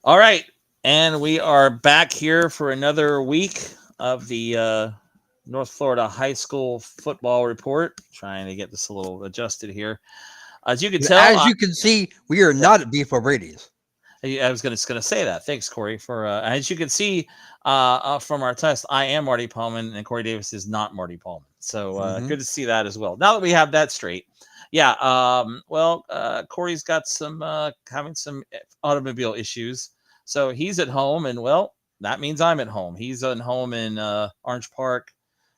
All right, and we are back here for another week of the North Florida High School football report. Trying to get this a little adjusted here. As you can tell, As you can see, we are not at Beef O'Brady's. I was gonna say that. Thanks, Corey. For as you can see from our test, I am Marty Pallman, and Corey Davis is not Marty Pallman. So Hmm. good to see that as well. Now that we have that straight, yeah. Corey's got some having some automobile issues, so he's at home, and well, that means I'm at home. He's at home in Orange Park.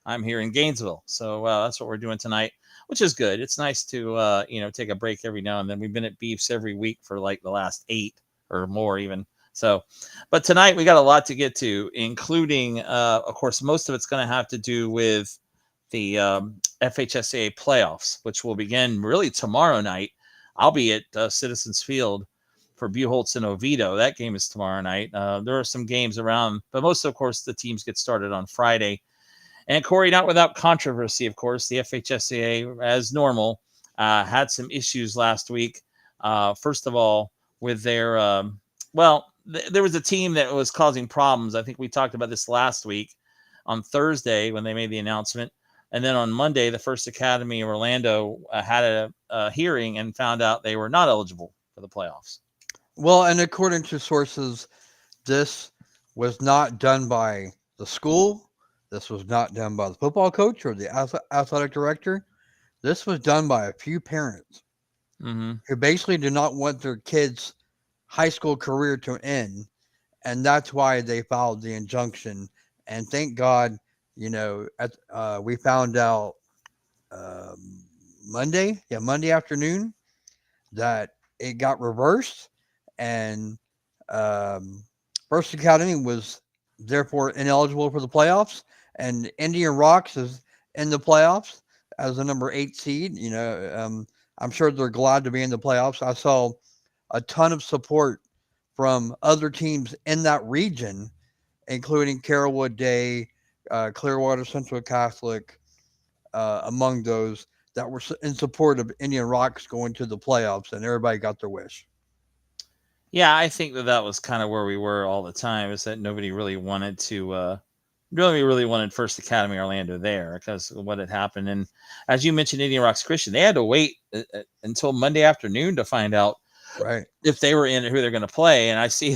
I'm here in Gainesville, so that's what we're doing tonight, which is good. It's nice to take a break every now and then. We've been at Beefs every week for like the last 8 or more even. So, but tonight we got a lot to get to, including, of course, most of it's going to have to do with the FHSAA playoffs, which will begin really tomorrow night. I'll be at Citizens Field for Buchholz and Oviedo. That game is tomorrow night. There are some games around, but most, of course, the teams get started on Friday. And Corey, not without controversy, of course, the FHSAA, as normal, had some issues last week. First of all, with their there was a team that was causing problems. I think we talked about this last week on Thursday when they made the announcement, and then on Monday, the First Academy of Orlando had a hearing and found out they were not eligible for the playoffs. Well, and according to sources, this was not done by the school. This was not done by the football coach or the athletic director. This was done by a few parents Mm-hmm. who basically do not want their kids' high school career to end. And that's why they filed the injunction. And thank God, we found out Monday afternoon, that it got reversed, and um, First Academy was therefore ineligible for the playoffs, and Indian Rocks is in the playoffs as the number 8 seed. I'm sure they're glad to be in the playoffs. I saw a ton of support from other teams in that region, including Carrollwood Day, Clearwater Central Catholic, among those that were in support of Indian Rocks going to the playoffs, and everybody got their wish. Yeah, I think that was kind of where we were all the time. Is that nobody really wanted to really wanted First Academy Orlando there because of what had happened. And as you mentioned, Indian Rocks Christian, they had to wait until Monday afternoon to find out Right. if they were in and who they're going to play. And I see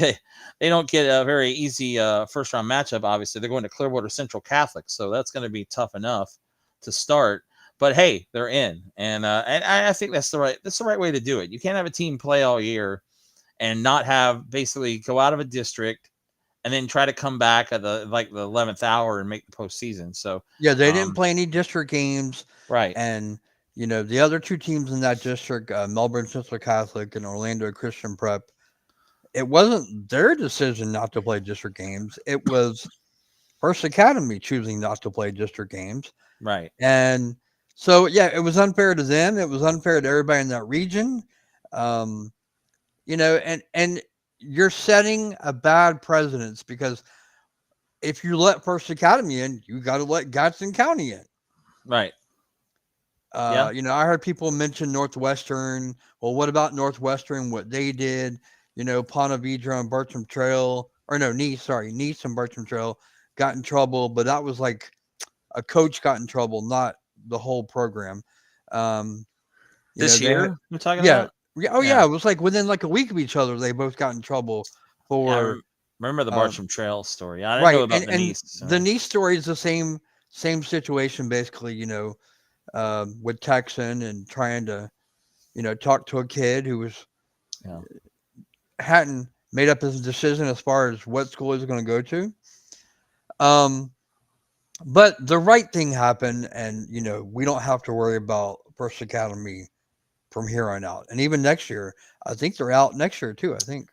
they don't get a very easy first round matchup. Obviously, they're going to Clearwater Central Catholic, so that's going to be tough enough to start. But hey, they're in, and I think that's the right way to do it. You can't have a team play all year and not have basically go out of a district and then try to come back at the 11th hour and make the postseason. So, Yeah, they didn't um, play any district games, right, and the other two teams in that district, Melbourne Central Catholic and Orlando Christian Prep, it wasn't their decision not to play district games. It was First Academy choosing not to play district games. right. And so, yeah, it was unfair to them. It was unfair to everybody in that region. Um, and you're setting a bad precedence, because if you let First Academy in, you got to let Gadsden County in. Right. Yeah. I heard people mention Northwestern. Well, what about Northwestern? What they did? Ponte Vedra and Bertram Trail, or no, Nice and Bertram Trail got in trouble, but that was like a coach got in trouble, not the whole program. Um, This they had, year you're talking yeah, about? yeah, oh Yeah. yeah, it was like within like a week of each other, they both got in trouble Yeah. for Remember the um, Bartram Trail story. I didn't know right, about the and Nice. the So, niece story is the same situation basically. With Texan and trying to talk to a kid who yeah. hadn't made up his decision as far as what school he's going to go to. Um, but the right thing happened, and we don't have to worry about First Academy from here on out, and even next year. I think they're out next year too. I think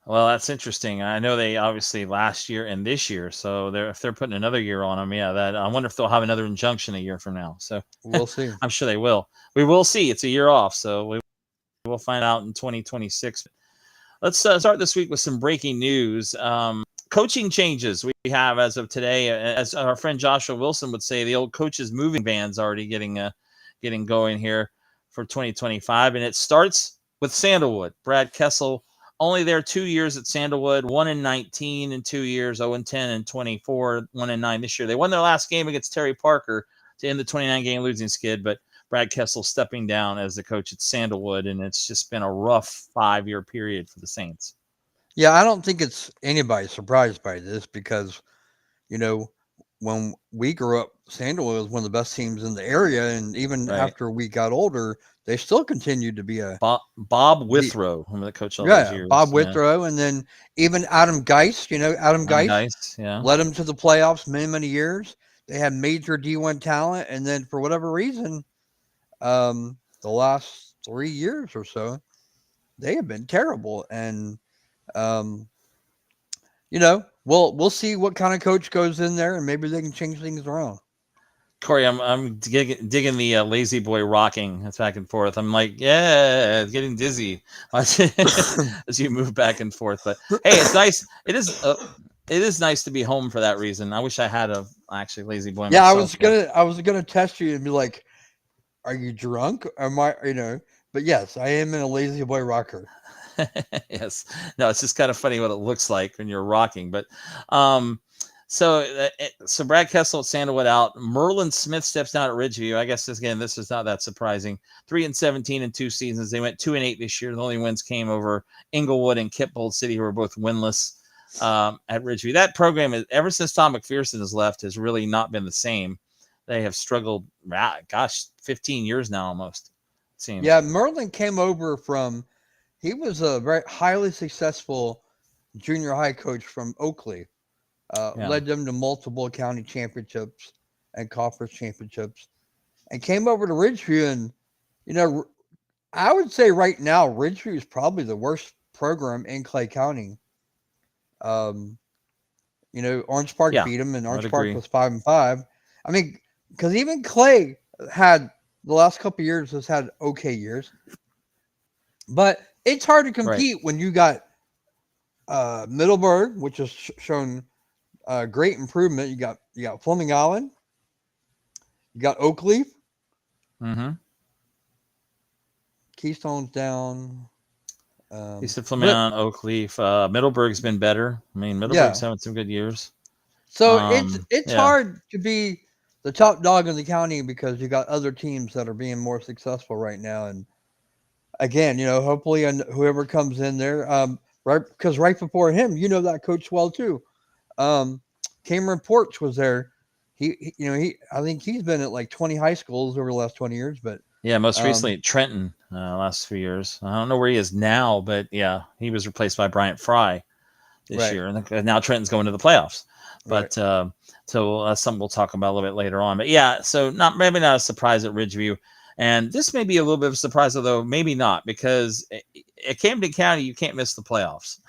Well, that's interesting. I know they obviously last year and this year, so if they're putting another year on them, yeah. That I wonder if they'll have another injunction a year from now. So we'll see. I'm sure they will. We will see. It's a year off, so we will find out in 2026. Let's start this week with some breaking news. Coaching changes we have as of today. As our friend Joshua Wilson would say, the old coaches moving van's already getting going here for 2025, and it starts with Sandalwood. Brad Kessel only there 2 years at Sandalwood, 1-19 in 2 years, 0-10 and 24, 1-9 this year. They won their last game against Terry Parker to end the 29-game losing skid, but Brad Kessel stepping down as the coach at Sandalwood, and it's just been a rough 5-year period for the Saints. Yeah, I don't think it's anybody surprised by this because, when we grew up, Sandalwood was one of the best teams in the area, and even after we got older, they still continued to be a Bob Withrow, who the coach all those years. Bob Withrow, and then even Adam Geist. Adam Geist led them to the playoffs many years. They had major D1 talent, and then for whatever reason, the last 3 years or so, they have been terrible. And we'll see what kind of coach goes in there, and maybe they can change things around. Corey, I'm digging the lazy boy rocking. That's back and forth. I'm like, yeah, it's getting dizzy as you move back and forth. But hey, it's nice. It is nice to be home for that reason. I wish I had a actually lazy boy. Yeah, myself, I was gonna test you and be like, are you drunk? Am I? But yes, I am in a lazy boy rocker. Yes. No, it's just kind of funny what it looks like when you're rocking. But so Brad Kessel at Sandalwood out. Merlin Smith steps down at Ridgeview. I guess this is not that surprising. 3-17 in 2 seasons. They went 2-8 this year. The only wins came over Inglewood and Kitbold City, who were both winless at Ridgeview. That program, ever since Tom McPherson has left, has really not been the same. They have struggled, 15 years now almost, it seems. Yeah, Merlin came over from, he was a very highly successful junior high coach from Oakley. Led them to multiple county championships and conference championships, and came over to Ridgeview. And, I would say right now, Ridgeview is probably the worst program in Clay County. Orange Park beat them, and Orange Park was 5-5. I mean, because even Clay had the last couple of years has had okay years, but it's hard to compete when you got Middleburg, which has shown great improvement. You got Fleming Island, you got Oakleaf, Keystone's down. He said Fleming Island, Oakleaf. Middleburg's been better. I mean, Middleburg's having some good years. So it's hard to be the top dog in the county because you got other teams that are being more successful right now. And again, hopefully, whoever comes in there, because right before him, that coach well too. Cameron Porch was there. I think he's been at like 20 high schools over the last 20 years, but most recently at Trenton, last few years. I don't know where he is now, but he was replaced by Bryant Fry this year, and now Trenton's going to the playoffs. But so that's something we'll talk about a little bit later on. But so maybe not a surprise at Ridgeview, and this may be a little bit of a surprise, although maybe not, because at Camden County you can't miss the playoffs.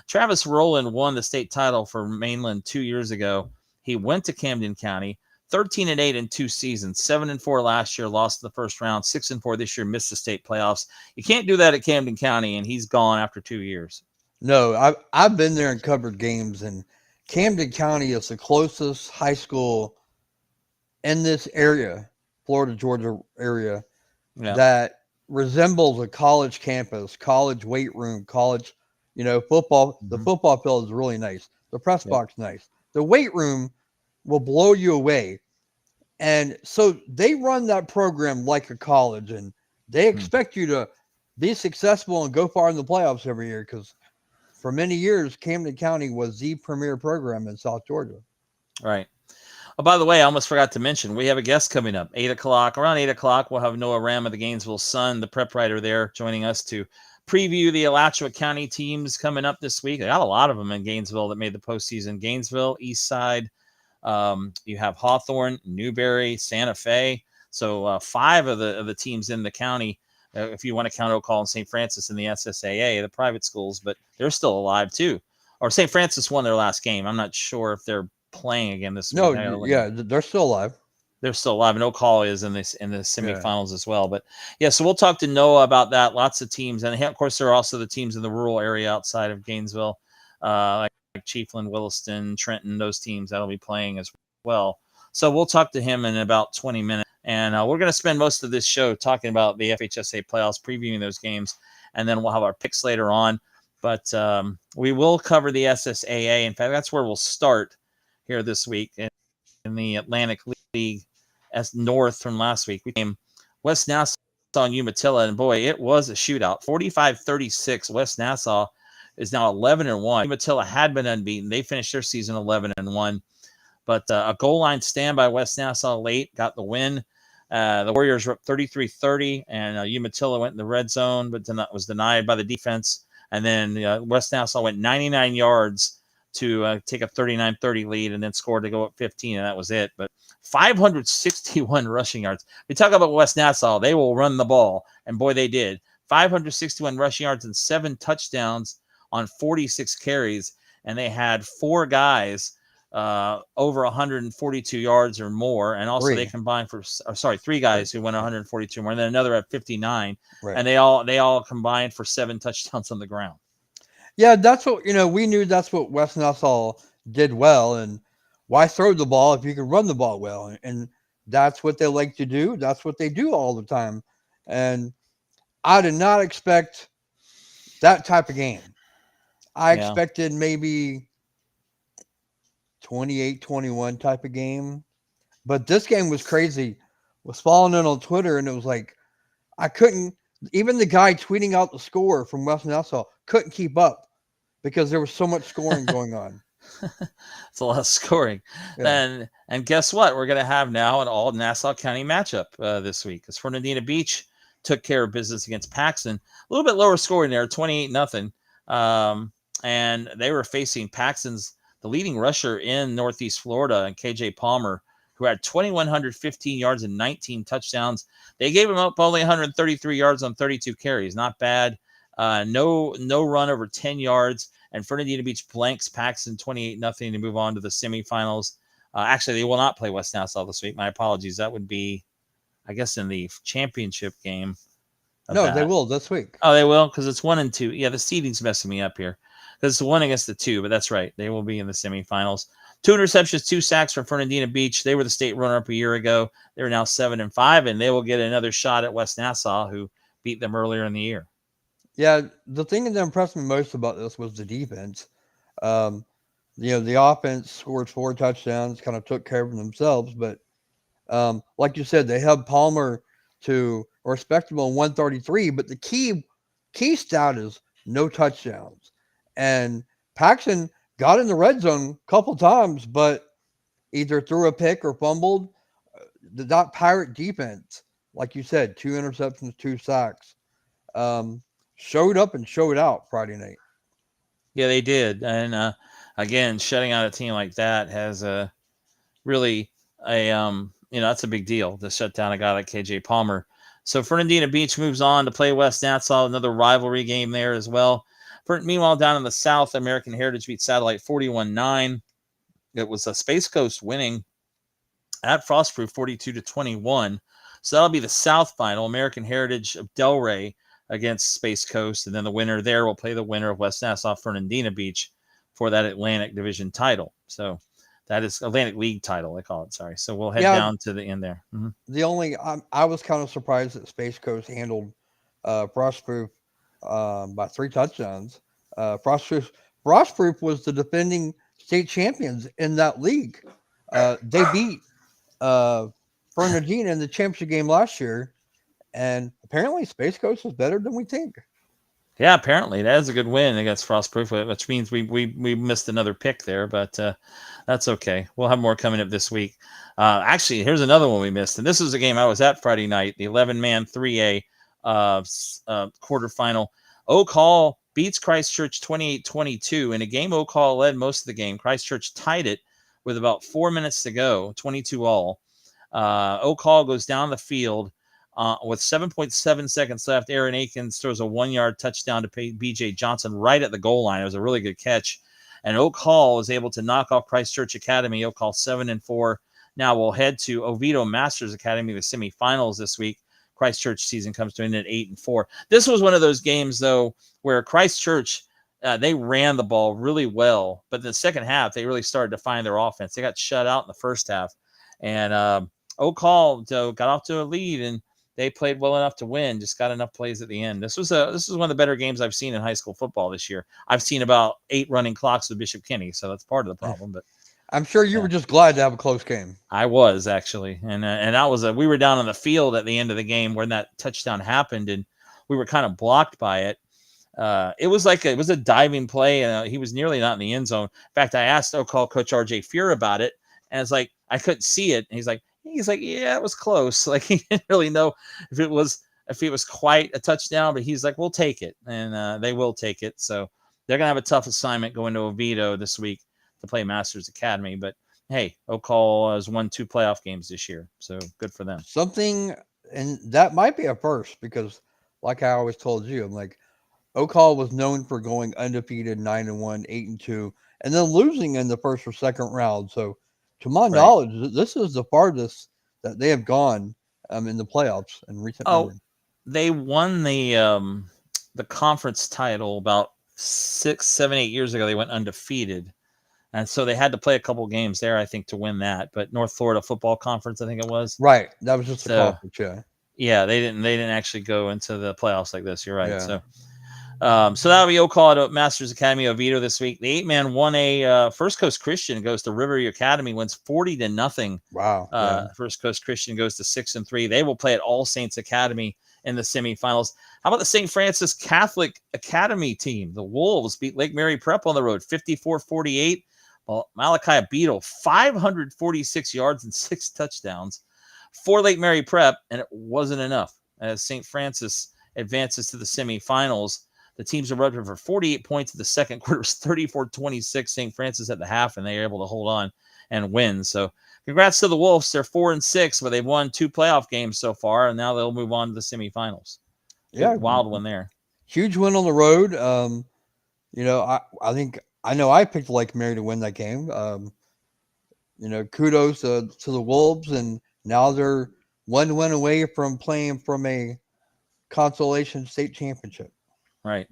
Travis Rowland won the state title for Mainland 2 years ago. He went to Camden County, 13-8 in 2 seasons, 7-4 last year, lost in the first round, 6-4 this year, missed the state playoffs. You can't do that at Camden County, and he's gone after 2 years. No, I've been there and covered games, and Camden County is the closest high school in this area, Florida, Georgia area, that resembles a college campus, college weight room, college, football. The football field is really nice. The press box nice. The weight room will blow you away. And so they run that program like a college, and they expect you to be successful and go far in the playoffs every year because for many years, Camden County was the premier program in South Georgia. Right. Oh, by the way, I almost forgot to mention, we have a guest coming up, 8 o'clock. Around 8 o'clock, we'll have Noah Ram of the Gainesville Sun, the prep writer there, joining us to preview the Alachua County teams coming up this week. I got a lot of them in Gainesville that made the postseason. Gainesville, Eastside, you have Hawthorne, Newberry, Santa Fe. So 5 of the teams in the county, if you want to count Oak Hall and St. Francis in the SSAA, the private schools, but they're still alive too. Or St. Francis won their last game. I'm not sure if they're playing again this week. No, they're still alive. They're still alive, and Oak Hall is in the semifinals as well. But so we'll talk to Noah about that. Lots of teams, and of course there are also the teams in the rural area outside of Gainesville, like Chiefland, Williston, Trenton. Those teams that'll be playing as well. So we'll talk to him in about 20 minutes, and we're going to spend most of this show talking about the FHSAA playoffs, previewing those games, and then we'll have our picks later on. But we will cover the SSAA. In fact, that's where we'll start here this week in the Atlantic League as North from last week. We came West Nassau and Umatilla, and boy, it was a shootout. 45-36. West Nassau is now 11-1. Umatilla had been unbeaten. They finished their season 11-1. But a goal line stand by West Nassau late got the win. The Warriors were up 33-30, and Umatilla went in the red zone, but was denied by the defense. And then West Nassau went 99 yards to take a 39-30 lead and then scored to go up 15, and that was it. But 561 rushing yards. We talk about West Nassau. They will run the ball, and boy, they did. 561 rushing yards and 7 touchdowns on 46 carries, and they had 4 guys over 142 yards or more, and also they combined for 3 guys who went 142 more, and then another at 59, and they all combined for 7 touchdowns on the ground. Yeah, that's what we knew. That's what West Nassau did well, and why throw the ball if you can run the ball well? And that's what they like to do. That's what they do all the time. And I did not expect that type of game. I expected maybe 28-21 type of game. But this game was crazy. I was following it on Twitter, and it was like I couldn't – even the guy tweeting out the score from West Nassau couldn't keep up because there was so much scoring going on. It's a lot of scoring. Yeah. And guess what? We're going to have now an all Nassau County matchup this week because Fernandina Beach took care of business against Paxton. A little bit lower scoring there, 28-0. And they were facing Paxton's the leading rusher in Northeast Florida, and KJ Palmer, who had 2,115 yards and 19 touchdowns. They gave him up only 133 yards on 32 carries. Not bad. No run over 10 yards. And Fernandina Beach blanks Paxton 28-0 to move on to the semifinals. Actually, they will not play West Nassau this week. My apologies. That would be, I guess, in the championship game. No, they will this week. Oh, they will? Because it's 1 and 2. Yeah, the seeding's messing me up here. Because it's 1 against the 2, but that's right. They will be in the semifinals. 2 interceptions, 2 sacks for Fernandina Beach. They were the state runner-up a year ago. They are now 7-5, and they will get another shot at West Nassau, who beat them earlier in the year. Yeah, the thing that impressed me most about this was the defense. The offense scored 4 touchdowns, kind of took care of themselves. But like you said, they held Palmer to a respectable 133. But the key stat is no touchdowns. And Paxton got in the red zone a couple times, but either threw a pick or fumbled. The Pirate defense, like you said, 2 interceptions, 2 sacks. Showed up and showed out Friday night. Yeah, they did. And again, shutting out a team like that has really that's a big deal to shut down a guy like KJ Palmer. So Fernandina Beach moves on to play West Nassau, another rivalry game there as well. Meanwhile, down in the South, American Heritage beat Satellite 41-9. It was a Space Coast winning at Frostproof 42-21. So that'll be the South final. American Heritage of Delray against Space Coast, and then the winner there will play the winner of West Nassau Fernandina Beach for that Atlantic Division title. So that is Atlantic League title, I call it. Sorry. So we'll head down to the end there. Mm-hmm. The only I was kind of surprised that Space Coast handled Frostproof by 3 touchdowns. Frostproof was the defending state champions in that league. They beat Fernandina in the championship game last year. And apparently Space Coast is better than we think. Yeah, apparently. That is a good win against Frostproof, which means we missed another pick there, but that's okay. We'll have more coming up this week. Actually, here's another one we missed. And this was a game I was at Friday night, the 11-man 3A quarterfinal. Oak Hall beats Christchurch 28-22. In a game Oak Hall led most of the game. Christchurch tied it with about 4 minutes to go, 22-all. Oak Hall goes down the field. With 7.7 seconds left, Aaron Akins throws a 1-yard touchdown to B.J. Johnson right at the goal line. It was a really good catch. And Oak Hall was able to knock off Christchurch Academy. Oak Hall 7-4. Now we'll head to Oviedo Masters Academy, the semifinals this week. Christchurch season comes to an end at 8-4. This was one of those games, though, where Christchurch, they ran the ball really well. But in the second half, they really started to find their offense. They got shut out in the first half. And Oak Hall got off to a lead, and they played well enough to win. Just got enough plays at the end. This was one of the better games I've seen in high school football this year. I've seen about 8 running clocks with Bishop Kenny, so that's part of the problem. But I'm sure you were just glad to have a close game. I was actually, and that was we were down on the field at the end of the game when that touchdown happened, and we were kind of blocked by it. It was a diving play, and he was nearly not in the end zone. In fact, I asked O'Call coach RJ Fuhr about it, and it's like I couldn't see it. And he's like, yeah, it was close. Like he didn't really know if it was quite a touchdown, but he's like, we'll take it, and they will take it. So they're gonna have a tough assignment going to Oviedo this week to play Masters Academy. But hey, O'Call has won 2 playoff games this year, so good for them. Something, and that might be a first because, like I always told you, I'm like, O'Call was known for going undefeated, 9-1, 8-2, and then losing in the first or second round. So, to my knowledge, this is the farthest that they have gone in the playoffs in recent memory. They won the conference title about 6, 7, 8 years ago. They went undefeated, and so they had to play a couple games there, I think, to win that. But North Florida Football Conference, I think it was. Right, that was just a conference, yeah. Yeah, they didn't actually go into the playoffs like this. You're right. Yeah. So that'll be O'Call at Masters Academy Oviedo this week. The 8-man 1A First Coast Christian goes to Riverview Academy, wins 40-0. Wow. First Coast Christian goes to 6-3. They will play at All Saints Academy in the semifinals. How about the St. Francis Catholic Academy team? The Wolves beat Lake Mary Prep on the road 54-48. Well, Malachi Beetle, 546 yards and 6 touchdowns for Lake Mary Prep, and it wasn't enough. As St. Francis advances to the semifinals, the teams are running for 48 points in the second quarter. 34-26 St. Francis at the half, and they are able to hold on and win. So congrats to the Wolves. They're 4-6, but they've won 2 playoff games so far, and now they'll move on to the semifinals. Yeah, wild one there. Huge win on the road. I know I picked Lake Mary to win that game. Kudos to the Wolves, and now they're 1 win away from playing from a consolation state championship. Right.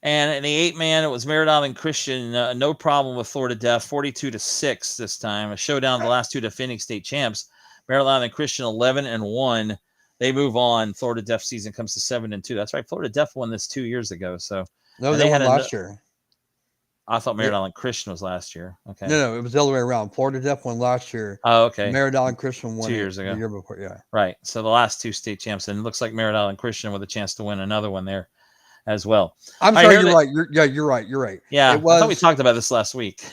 And in the 8-man, it was Merritt Island Christian, no problem with Florida Def, 42-6 this time. A showdown of the last 2 defending state champs. Merritt Island Christian 11-1. They move on. Florida Def season comes to 7-2. That's right. Florida Def won this 2 years ago. So no, they won last year. I thought Merritt Island Christian was last year. Okay. No, it was the other way around. Florida Def won last year. Oh, okay. Merritt Island Christian won 2 years ago. The year before, yeah. Right. So the last 2 state champs, and it looks like Merritt Island Christian with a chance to win another one there as well. I'm sorry, you're right. You're right. Yeah, I thought we talked about this last week.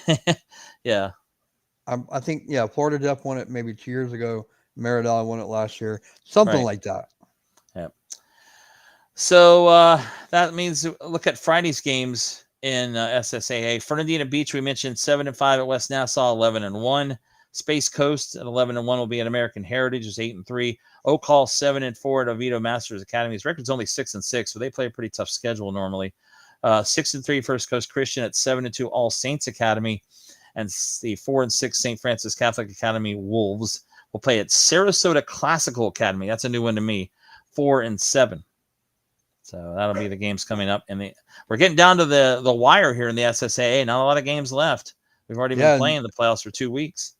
Yeah. I think, Florida Def won it maybe 2 years ago. Merritt Island won it last year. Something like that. Yeah. So that means look at Friday's games in SSAA. Fernandina Beach, we mentioned 7-5 at West Nassau, 11-1. Space Coast at 11-1 will be at American Heritage, is 8-3. O'Call 7-4 at Oviedo Masters Academy. His record's only 6-6, so they play a pretty tough schedule normally. 6-3 First Coast Christian at 7-2 All Saints Academy, and the 4-6 St. Francis Catholic Academy Wolves will play at Sarasota Classical Academy. That's a new one to me. 4-7. So that'll be the games coming up. And we're getting down to the wire here in the SSAA. Not a lot of games left. We've already been playing the playoffs for 2 weeks.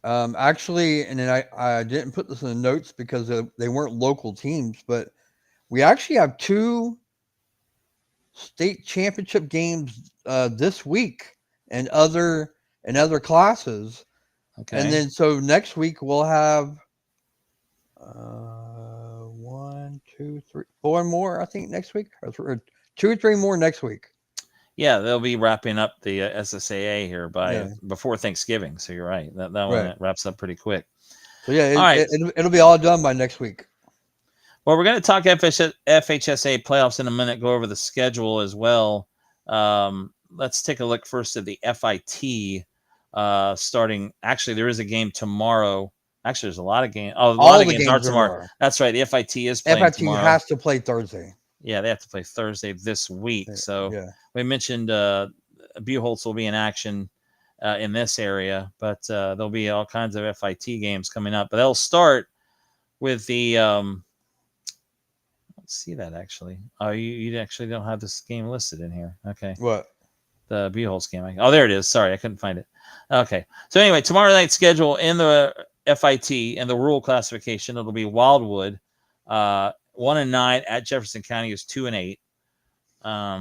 Actually, and then I didn't put this in the notes because they weren't local teams, but we actually have 2 state championship games this week and other classes. Okay. And then so next week we'll have 1, 2, 3, 4 more, I think, next week, or 2 or 3 more next week. Yeah, they'll be wrapping up the SSAA here before Thanksgiving. So you're right. That one wraps up pretty quick. So yeah, it'll be all done by next week. Well, we're going to talk FHSAA playoffs in a minute. Go over the schedule as well. Let's take a look first at the FIT starting. Actually, there is a game tomorrow. Actually, there's a lot of games. Oh, a lot of games are tomorrow. That's right. The FIT is playing tomorrow. FIT has to play Thursday. Yeah, they have to play Thursday this week. So we mentioned Buchholz will be in action in this area, but there'll be all kinds of FIT games coming up. But they'll start with the let's see that actually. Oh, you actually don't have this game listed in here. Okay. What? The Buchholz game. Oh, there it is. Sorry, I couldn't find it. Okay. So anyway, tomorrow night's schedule in the FIT and the rural classification, it'll be Wildwood. 1-9 at Jefferson County is 2-8.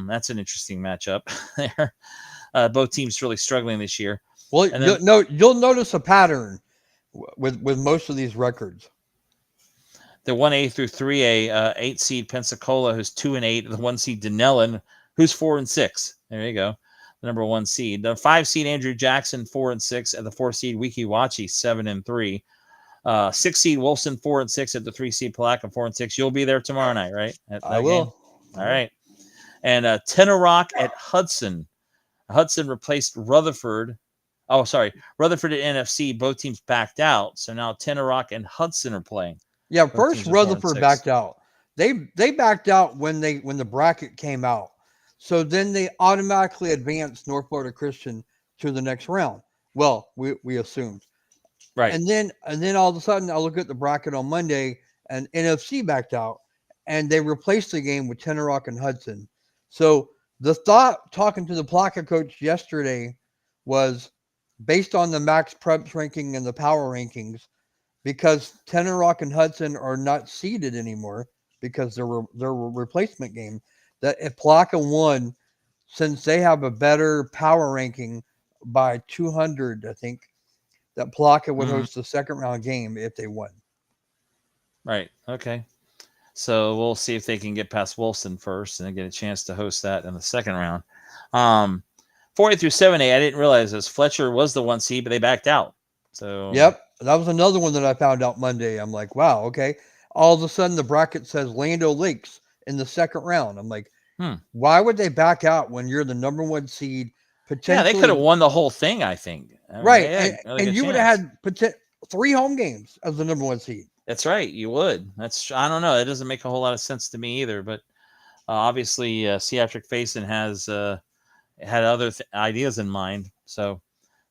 That's an interesting matchup there. Both teams really struggling this year. Well, And then you'll notice a pattern with most of these records. the 1A through 3A, 8 seed Pensacola, who's 2-8. The 1 seed Denellen, who's 4-6. There you go. The number 1 seed. The 5 seed Andrew Jackson, 4-6. And the 4 seed Wekiwachi, 7-3. 6 seed Wilson, 4-6. At the 3 seed Palaca, 4-6. You'll be there tomorrow night, right? At I that will. game? All right. And Tenorock at Hudson. Hudson replaced Rutherford. Oh, sorry. Rutherford at NFC. Both teams backed out. So now Tenorock and Hudson are playing. Yeah, Both first teams are Rutherford 4-6. backed out. They backed out when the bracket came out. So then they automatically advanced North Florida Christian to the next round. Well, we assumed. Right. And then all of a sudden I look at the bracket on Monday and NFC backed out and they replaced the game with Tenorock and Hudson. So the thought talking to the Palaca coach yesterday was based on the max preps ranking and the power rankings, because Tenorock and Hudson are not seeded anymore because they're a replacement game, that if Palaca won, since they have a better power ranking by 200, I think, that Palaca would host the second round game if they won. Right. Okay. So we'll see if they can get past Wilson first and get a chance to host that in the second round. 4A through 7A, I didn't realize this. Fletcher was the 1 seed, but they backed out. So Yep, that was another one that I found out Monday. I'm like, wow, okay. All of a sudden, the bracket says Lando Lakes in the second round. I'm like, why would they back out when you're the number 1 seed? Potentially, yeah, they could have won the whole thing, I think. I mean, right, really and you would have had 3 home games as the number 1 seed. That's right, you would. I don't know. It doesn't make a whole lot of sense to me either. But obviously, Seatric Faison has had other ideas in mind. So,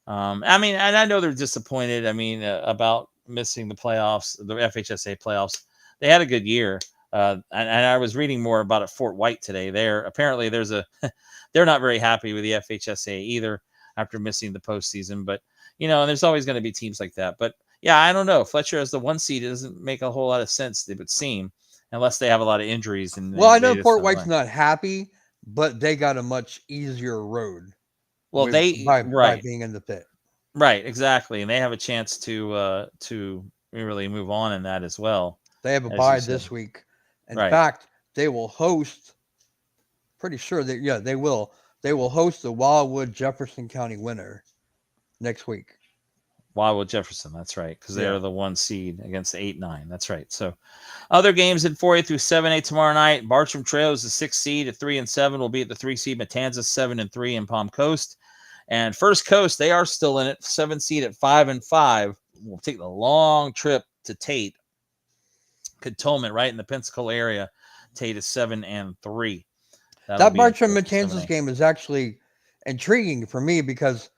I mean, and I know they're disappointed. I mean, about missing the playoffs, the FHSAA playoffs. They had a good year. And I was reading more about at Fort White today. Apparently they're not very happy with the FHSAA either after missing the postseason. But there's always going to be teams like that. But yeah, I don't know. Fletcher as the 1 seed, it doesn't make a whole lot of sense, it would seem, unless they have a lot of injuries. Well, I know Fort White's not happy, but they got a much easier road. Well, by being in the pit. Right, exactly, and they have a chance to really move on in that as well. They have a bye this week. In fact, they will host. Pretty sure that they will. They will host the Wildwood Jefferson County winner next week. Wildwood Jefferson, that's right, because they are the 1 seed against the 8-9. That's right. So, other games in 4A through 7A tomorrow night. Bartram Trail is the 6th seed at 3-7. Will be at the 3 seed Matanzas 7-3 in Palm Coast. And First Coast, they are still in it, 7 seed at 5-5. We'll take the long trip to Tate, Cantonment, right in the Pensacola area. Tate is 7-3. That Bartram Matanzas game is actually intriguing for me because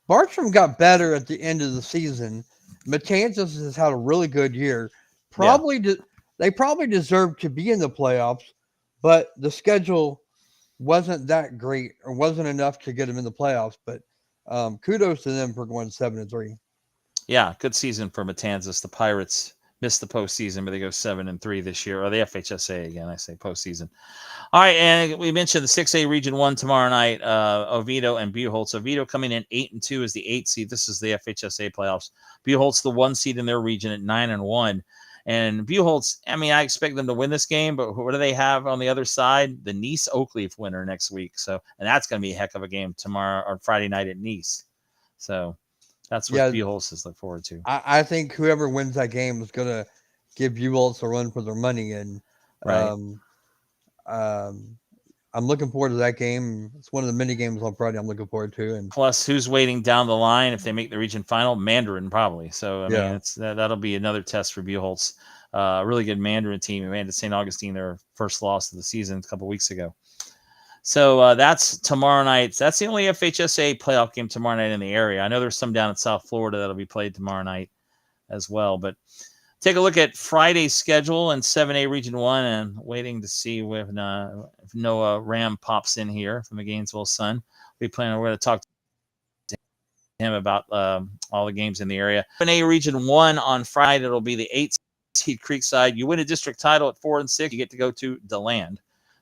Bartram got better at the end of the season. Matanzas has had a really good year. They probably deserve to be in the playoffs, but the schedule wasn't that great or wasn't enough to get them in the playoffs. But kudos to them for going 7-3. Yeah, good season for Matanzas. The Pirates missed the postseason, but they go 7-3 this year, or the FHSAA again. I say postseason. All right, and we mentioned the 6A Region 1 tomorrow night. Oviedo and Buchholz. Oviedo coming in 8-2 as the 8th seed. This is the FHSAA playoffs. Buchholz the 1 seed in their region at 9-1. And Buchholz, I mean, I expect them to win this game, but what do they have on the other side? The Nice Oakleaf winner next week. So, and that's going to be a heck of a game tomorrow or Friday night at Nice. So that's what Buchholz is look forward to. I think whoever wins that game is going to give Buchholz a run for their money. And I'm looking forward to that game. It's one of the mini games on Friday I'm looking forward to. And plus, who's waiting down the line if they make the region final? Mandarin, probably. So, I mean, that'll be another test for Buchholz. Really good Mandarin team. They made St. Augustine their first loss of the season a couple weeks ago. So that's tomorrow night. That's the only FHSAA playoff game tomorrow night in the area. I know there's some down in South Florida that'll be played tomorrow night as well. But take a look at Friday's schedule in 7A Region 1 and waiting to see if Noah Ram pops in here from the Gainesville Sun. We're going to talk to him about all the games in the area. 7A Region 1 on Friday, it'll be the 8th seed Creekside. You win a district title at 4-6, you get to go to DeLand,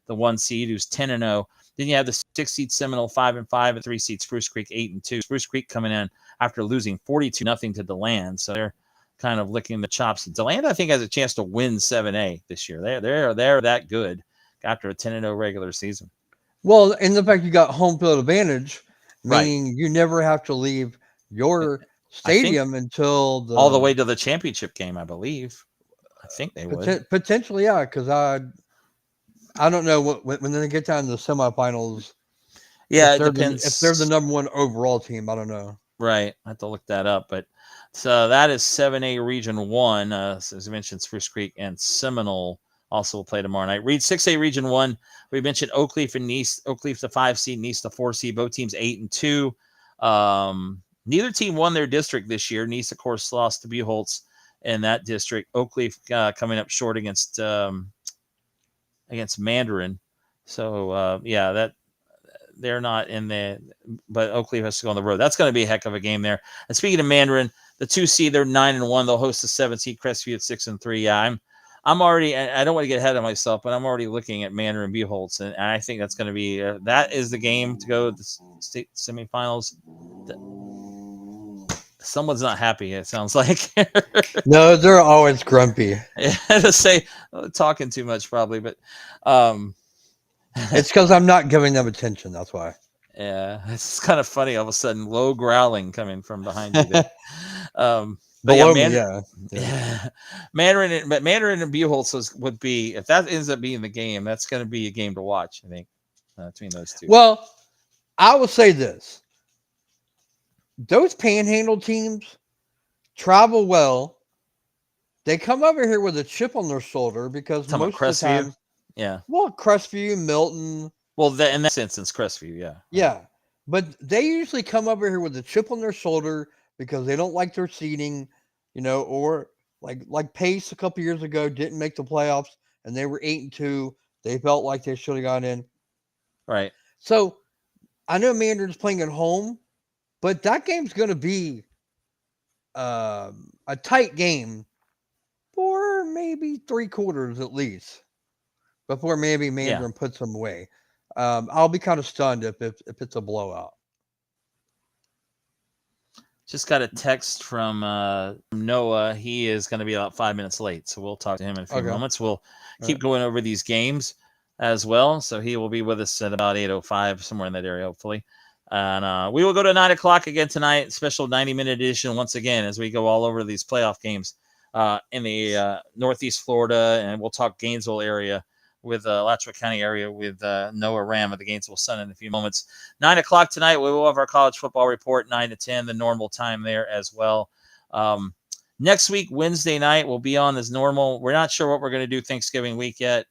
the 1 seed who's 10-0. Then you have the 6 seed Seminole 5-5, and 3 seed Spruce Creek 8-2. Spruce Creek coming in after losing 42-0 to DeLand, so they're kind of licking the chops. DeLand, I think, has a chance to win 7A this year. They're that good after a 10-0 regular season. Well, and the fact you got home field advantage, Right. meaning you never have to leave your stadium until all the way to the championship game, I believe. I think they would. Potentially, yeah, because I don't know when they get down to the semifinals. Yeah, it depends. If they're the number 1 overall team, I don't know. Right. I have to look that up. But so that is 7A Region 1. As I mentioned, Spruce Creek and Seminole also will play tomorrow night. 6A Region 1, we mentioned Oakleaf and Nice. Oakleaf the 5 seed, Nice the 4 seed. Both teams 8-2. Neither team won their district this year. Nice, of course, lost to Buchholz in that district. Oakleaf coming up short against Mandarin. So, that they're not in there, but Oakleaf has to go on the road. That's going to be a heck of a game there. And speaking of Mandarin, the 2 seed, they're 9-1. They'll host the 7 seed Crestview at 6-3. Yeah, I'm already, I don't want to get ahead of myself, but I'm already looking at Mandarin Buchholz, and I think that's going to be that is the game to go to the state semifinals. Someone's not happy, it sounds like. No, they're always grumpy. To say talking too much probably, but it's because I'm not giving them attention. That's why. Yeah, it's kind of funny. All of a sudden, low growling coming from behind you there. Mandarin and Buchholz would be, if that ends up being the game, that's going to be a game to watch, I think, between those two. Well, I will say this. Those panhandle teams travel well. They come over here with a chip on their shoulder because most of the time, yeah. Well, Crestview, Milton. Well, in that instance, Crestview, yeah. Yeah, but they usually come over here with a chip on their shoulder because they don't like their seating, or like Pace a couple years ago didn't make the playoffs and they were 8-2. They felt like they should have gone in. Right. So I know Mandarin's playing at home, but that game's going to be a tight game for maybe 3 quarters at least before maybe Mandarin puts them away. I'll be kind of stunned if it's a blowout. Just got a text from Noah. He is going to be about 5 minutes late, so we'll talk to him in a few moments. We'll keep going over these games as well, so he will be with us at about 8:05, somewhere in that area, hopefully. And we will go to 9 o'clock again tonight, special 90-minute edition once again as we go all over these playoff games in the Northeast Florida, and we'll talk Gainesville area with Alachua County area with Noah Ram of the Gainesville Sun in a few moments. 9 o'clock tonight, we will have our college football report, 9 to 10, the normal time there as well. Next week, Wednesday night, we'll be on as normal. We're not sure what we're going to do Thanksgiving week yet.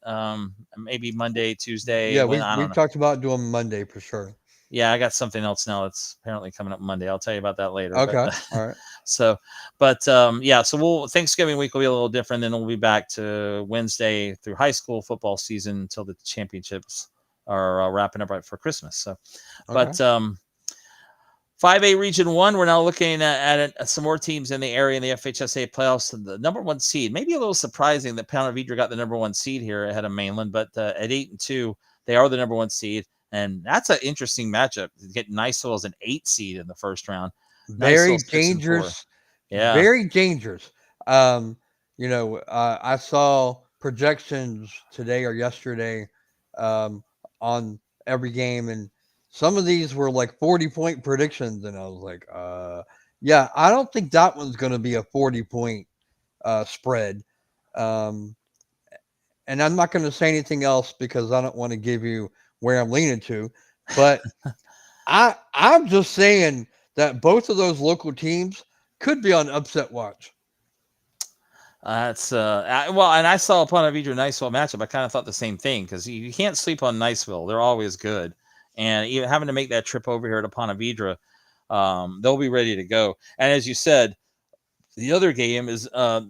Maybe Monday, Tuesday. Yeah, we've talked about doing Monday for sure. Yeah, I got something else now that's apparently coming up Monday. I'll tell you about that later. Okay. All right. So Thanksgiving week will be a little different. Then we'll be back to Wednesday through high school football season until the championships are wrapping up right for Christmas. So, but 5A Region 1, we're now looking at some more teams in the area in the FHSAA playoffs. The number 1 seed, maybe a little surprising that Ponte Vedra got the number 1 seed here ahead of Mainland, but at 8-2, they are the number 1 seed. And that's an interesting matchup to get Niceville as an 8 seed in the first round. Very dangerous. Yeah. Very dangerous. I saw projections today or yesterday on every game, and some of these were like 40-point predictions. And I was like, I don't think that one's going to be a 40-point spread. And I'm not going to say anything else because I don't want to give you where I'm leaning to, but I'm just saying that both of those local teams could be on upset watch. That's and I saw Ponte Vedra Niceville matchup. I kind of thought the same thing because you can't sleep on Niceville. They're always good, and even having to make that trip over here to Ponte Vedra, they'll be ready to go. And as you said, the other game is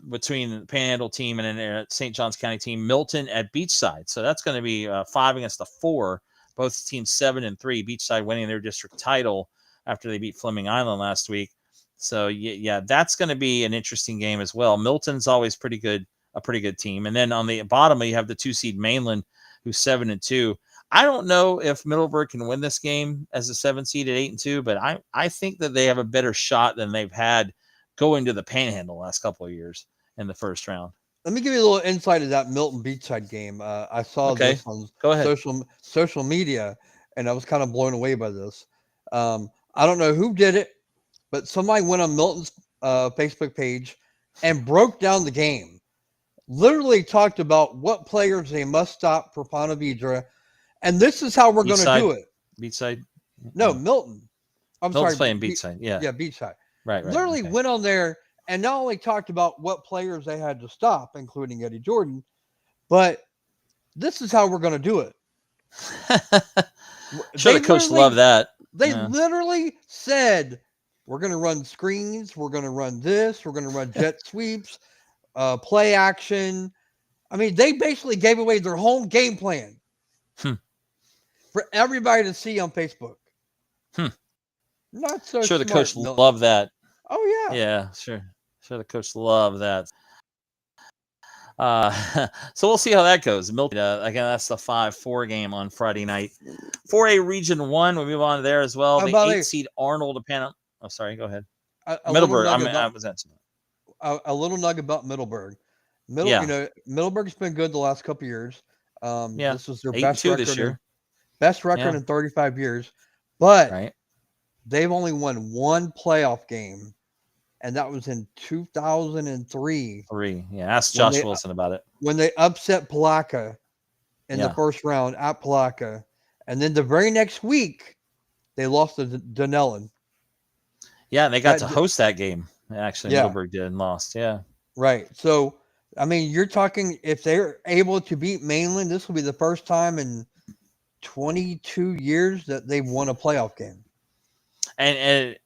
between the Panhandle team and a St. Johns County team, Milton at Beachside. So that's going to be 5 against the 4. Both teams 7-3. Beachside winning their district title after they beat Fleming Island last week. So yeah, that's going to be an interesting game as well. Milton's always pretty good a pretty good team. And then on the bottom, you have the 2 seed Mainland, who's 7-2. I don't know if Middleburg can win this game as a 7 seed at 8-2, but I think that they have a better shot than they've had going to the Panhandle the last couple of years in the first round. Let me give you a little insight of that Milton Beachside game. I saw this on Go ahead. social media, and I was kind of blown away by this. I don't know who did it, but somebody went on Milton's Facebook page and broke down the game. Literally talked about what players they must stop for Ponte Vedra, and this is how we're going to do it. Beachside? No, Milton. Milton's playing Beachside. Yeah, Beachside. Right. Literally went on there and not only talked about what players they had to stop, including Eddie Jordan, but this is how we're going to do it. Sure, the coach loved that. They literally said, we're going to run screens, we're going to run this, we're going to run jet sweeps, play action. I mean, they basically gave away their whole game plan for everybody to see on Facebook. Not so sure, smart, the coach Milton. loved that. Oh, yeah. Yeah, sure. Sure, the coach loved that. So we'll see how that goes. Milton, again, that's the 5-4 game on Friday night. 4A Region 1, we move on there as well. The 8 seed Arnold of Panama. Oh, sorry, go ahead. Middleburg. I was answering. A little nugget about Middleburg. Middleburg's been good the last couple of years. This was their best record this year. Best record in 35 years. But they've only won one playoff game, and that was in 2003. Ask Josh Wilson about it. When they upset Palaca in the first round at Palaca. And then the very next week, they lost to Dunellen. Yeah, and they got to host that game. Actually, Middleburg did and lost. Yeah. Right. So, I mean, you're talking, if they're able to beat Mainland, this will be the first time in 22 years that they've won a playoff game. And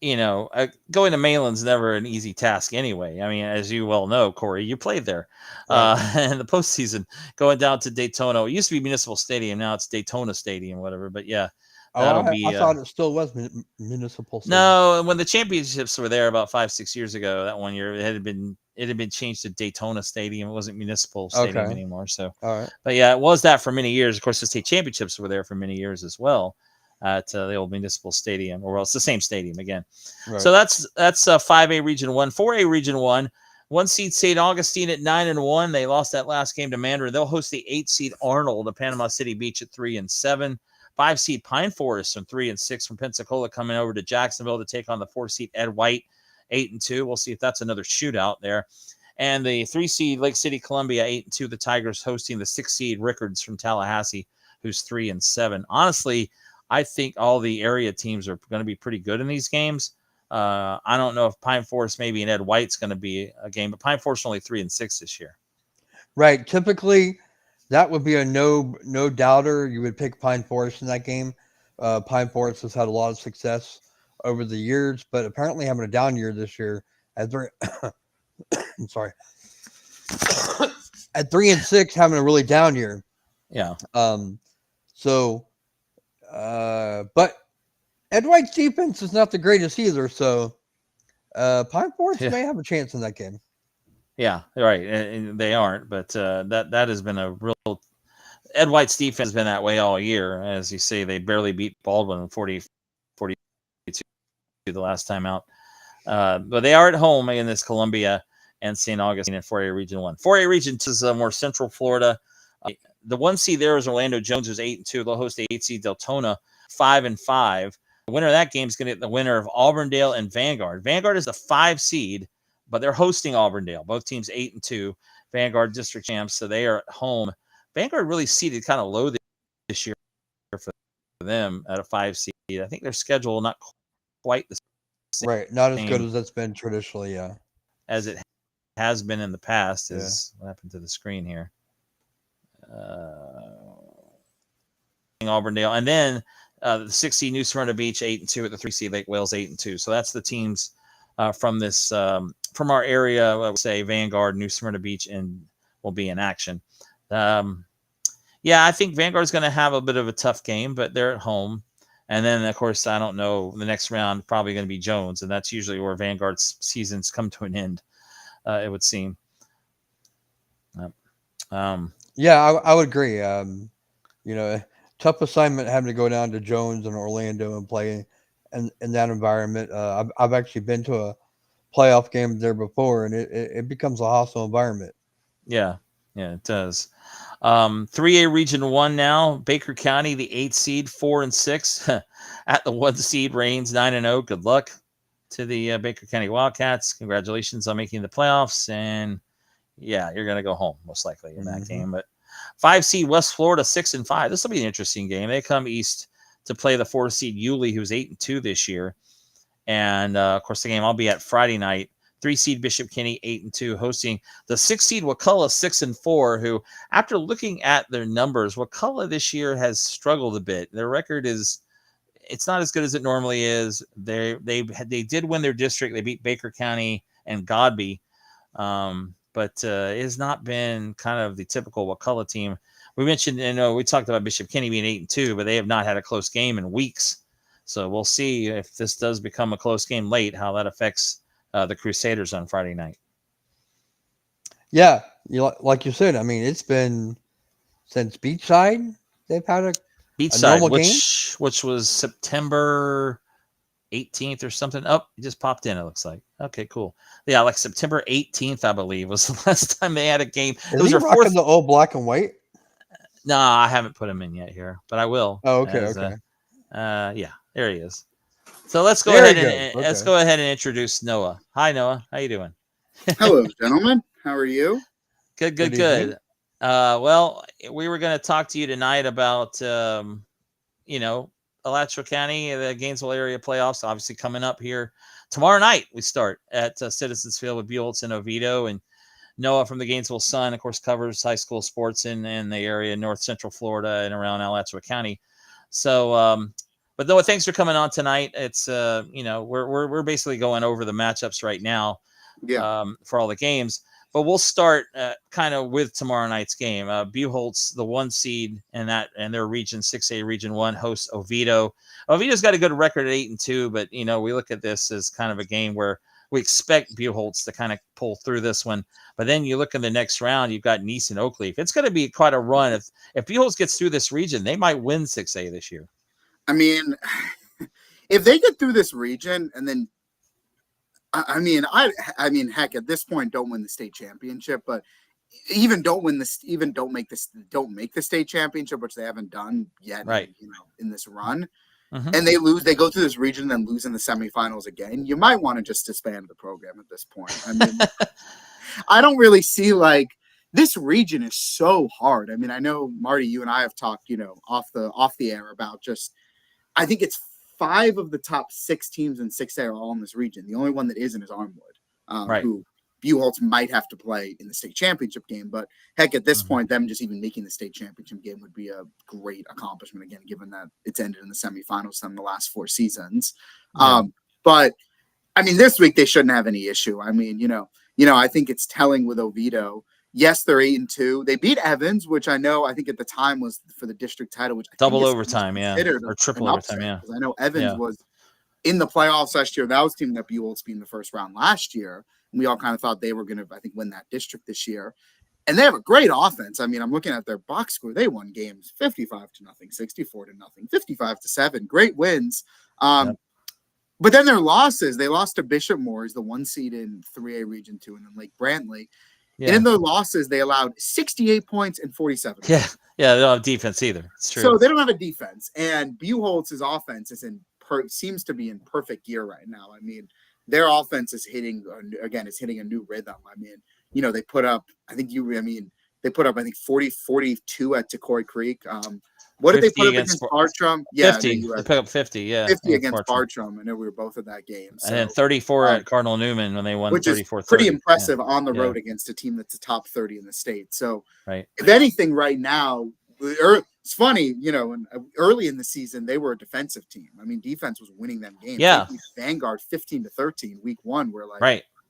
going to Mainland's never an easy task anyway. I mean, as you well know, Corey, you played there in the postseason. Going down to Daytona, it used to be Municipal Stadium, now it's Daytona Stadium, whatever. But yeah, that'll be. I thought it still was Municipal Stadium. No, when the championships were there about 5-6 years ago, that one year it had been changed to Daytona Stadium. It wasn't Municipal Stadium anymore. So, all right. But yeah, it was that for many years. Of course, the state championships were there for many years as well. At the old Municipal Stadium, or it's the same stadium again. Right. So that's 5A Region 1. 4A Region 1, 1 seed St. Augustine at 9-1. They lost that last game to Mandarin. They'll host the 8 seed Arnold of Panama City Beach at 3-7. 5 seed Pine Forest from 3-6 from Pensacola coming over to Jacksonville to take on the 4 seed Ed White 8-2. We'll see if that's another shootout there. And the 3 seed Lake City Columbia 8-2. The Tigers hosting the 6 seed Rickards from Tallahassee, who's 3-7. Honestly, I think all the area teams are going to be pretty good in these games. I don't know if Pine Forest maybe and Ed White's going to be a game, but Pine Forest only 3-6 this year. Right. Typically, that would be a no doubter. You would pick Pine Forest in that game. Pine Forest has had a lot of success over the years, but apparently having a down year this year at I'm sorry. At 3-6, having a really down year. Yeah. But Ed White's defense is not the greatest either, so Pine Forest may have a chance in that game. Yeah, right. And they aren't, but that has been a real. Ed White's defense has been that way all year. As you say, they barely beat Baldwin 40-42 the last time out. But they are at home in this Columbia and St. Augustine in 4A Region 1. 4A Region 2 is more Central Florida. The 1 seed there is Orlando Jones, who's 8-2. They'll host the 8 seed Deltona, 5-5. The winner of that game is going to get the winner of Auburndale and Vanguard. Vanguard is the 5 seed, but they're hosting Auburndale. Both teams 8-2. Vanguard district champs, so they are at home. Vanguard really seeded kind of low this year for them at a 5 seed. I think their schedule not quite the same. Right, not as good as it's been traditionally, as it has been in the past. Is what happened to the screen here? Auburndale, and then the 6 seed New Smyrna Beach 8-2 at the 3 seed Lake Wales 8-2. So that's the teams from this from our area. I would say Vanguard, New Smyrna Beach, and will be in action. I think Vanguard's going to have a bit of a tough game, but they're at home. And then, of course, I don't know, the next round probably going to be Jones, and that's usually where Vanguard's seasons come to an end, it would seem. Yeah, I would agree. You know, tough assignment having to go down to Jones and Orlando and play in that environment. I've actually been to a playoff game there before, and it becomes a hostile environment. Yeah, yeah, it does. 3A Region 1 now. Baker County, the 8th seed, 4-6. At the 1 seed, Reigns 9-0. Good luck to the Baker County Wildcats. Congratulations on making the playoffs. And yeah, you're going to go home most likely in that game. But 5 seed West Florida, 6-5. This will be an interesting game. They come east to play the 4 seed Yulee, who's 8-2 this year. And of course, the game I'll be at Friday night. 3 seed Bishop Kenny, 8-2, hosting the 6 seed Wakulla, 6-4. Who, after looking at their numbers, Wakulla this year has struggled a bit. Their record it's not as good as it normally is. They did win their district. They beat Baker County and Godby, but it has not been kind of the typical Wakulla team. We mentioned, we talked about Bishop Kenny being 8-2, but they have not had a close game in weeks. So we'll see if this does become a close game late, how that affects the Crusaders on Friday night. Yeah, like you said, I mean, it's been since Beachside they've had a Beachside, normal game. which was September 18th or something. Oh, it just popped in, it looks like. Okay, cool. Yeah, like September 18th, I believe, was the last time they had a game. Is he rocking the old black and white? No, I haven't put him in yet here, but I will. Oh, okay, okay. Yeah, there he is. So let's go ahead and introduce Noah. Hi, Noah. How you doing? Hello, gentlemen. How are you? Good. Well, we were going to talk to you tonight about, Alachua County, the Gainesville area playoffs, obviously coming up here tomorrow night. We start at Citizens Field with Buholtz and Oviedo, and Noah from the Gainesville Sun, of course, covers high school sports in the area, North Central Florida and around Alachua County. So, but Noah, thanks for coming on tonight. It's we're basically going over the matchups right now, for all the games. But we'll start kind of with tomorrow night's game. Buholtz, the 1 seed, and their region 6A Region 1 hosts Oviedo. Oviedo's got a good record at 8-2, but we look at this as kind of a game where we expect Buholtz to kind of pull through this one. But then you look in the next round, you've got Nice and Oakleaf. It's going to be quite a run. If Buholtz gets through this region, they might win 6A this year. I mean, if they get through this region and then, I mean, heck, at this point, don't win the state championship, but don't make the state championship, which they haven't done yet, right? In this run, and they go through this region and lose in the semifinals again. You might want to just disband the program at this point. I mean, I don't really see this region is so hard. I mean, I know Marty, you and I have talked, off the air about just. I think it's 5 of the top 6 teams in 6A are all in this region. The only one that isn't is Armwood, who Buholtz might have to play in the state championship game. But heck, at this point, them just even making the state championship game would be a great accomplishment, again, given that it's ended in the semifinals in the last 4 seasons. Yeah. But I mean, this week they shouldn't have any issue. I mean, I think it's telling with Oviedo. Yes, they're 8-2. They beat Evans, which I think at the time was for the district title, which double overtime, or triple overtime, because I know Evans was in the playoffs last year. That was team that Buholtz beat in the first round last year, and we all kind of thought they were going to, win that district this year. And they have a great offense. I mean, I'm looking at their box score. They won games 55-0, 64-0, 55-7. Great wins. But then their losses. They lost to Bishop Moores, the 1 seed in 3A Region 2, and then Lake Brantley. Yeah. And in their losses, they allowed 68 points and 47. Yeah, they don't have defense either. It's true. So they don't have a defense, and Buholtz's offense seems to be in perfect gear right now. I mean, their offense is hitting a new rhythm. I mean, they put up, 42 at Decoy Creek. What did they put up against Bartram? Yeah, 50. They picked up 50. Yeah, 50 against Bartram. I know we were both at that game. So, and then 34 at Cardinal Newman when they won 34-30. Which is pretty impressive on the road against a team that's a top 30 in the state. So, if anything, right now, it's funny, early in the season they were a defensive team. I mean, defense was winning them games. Yeah, Vanguard 15-13 week 1. Where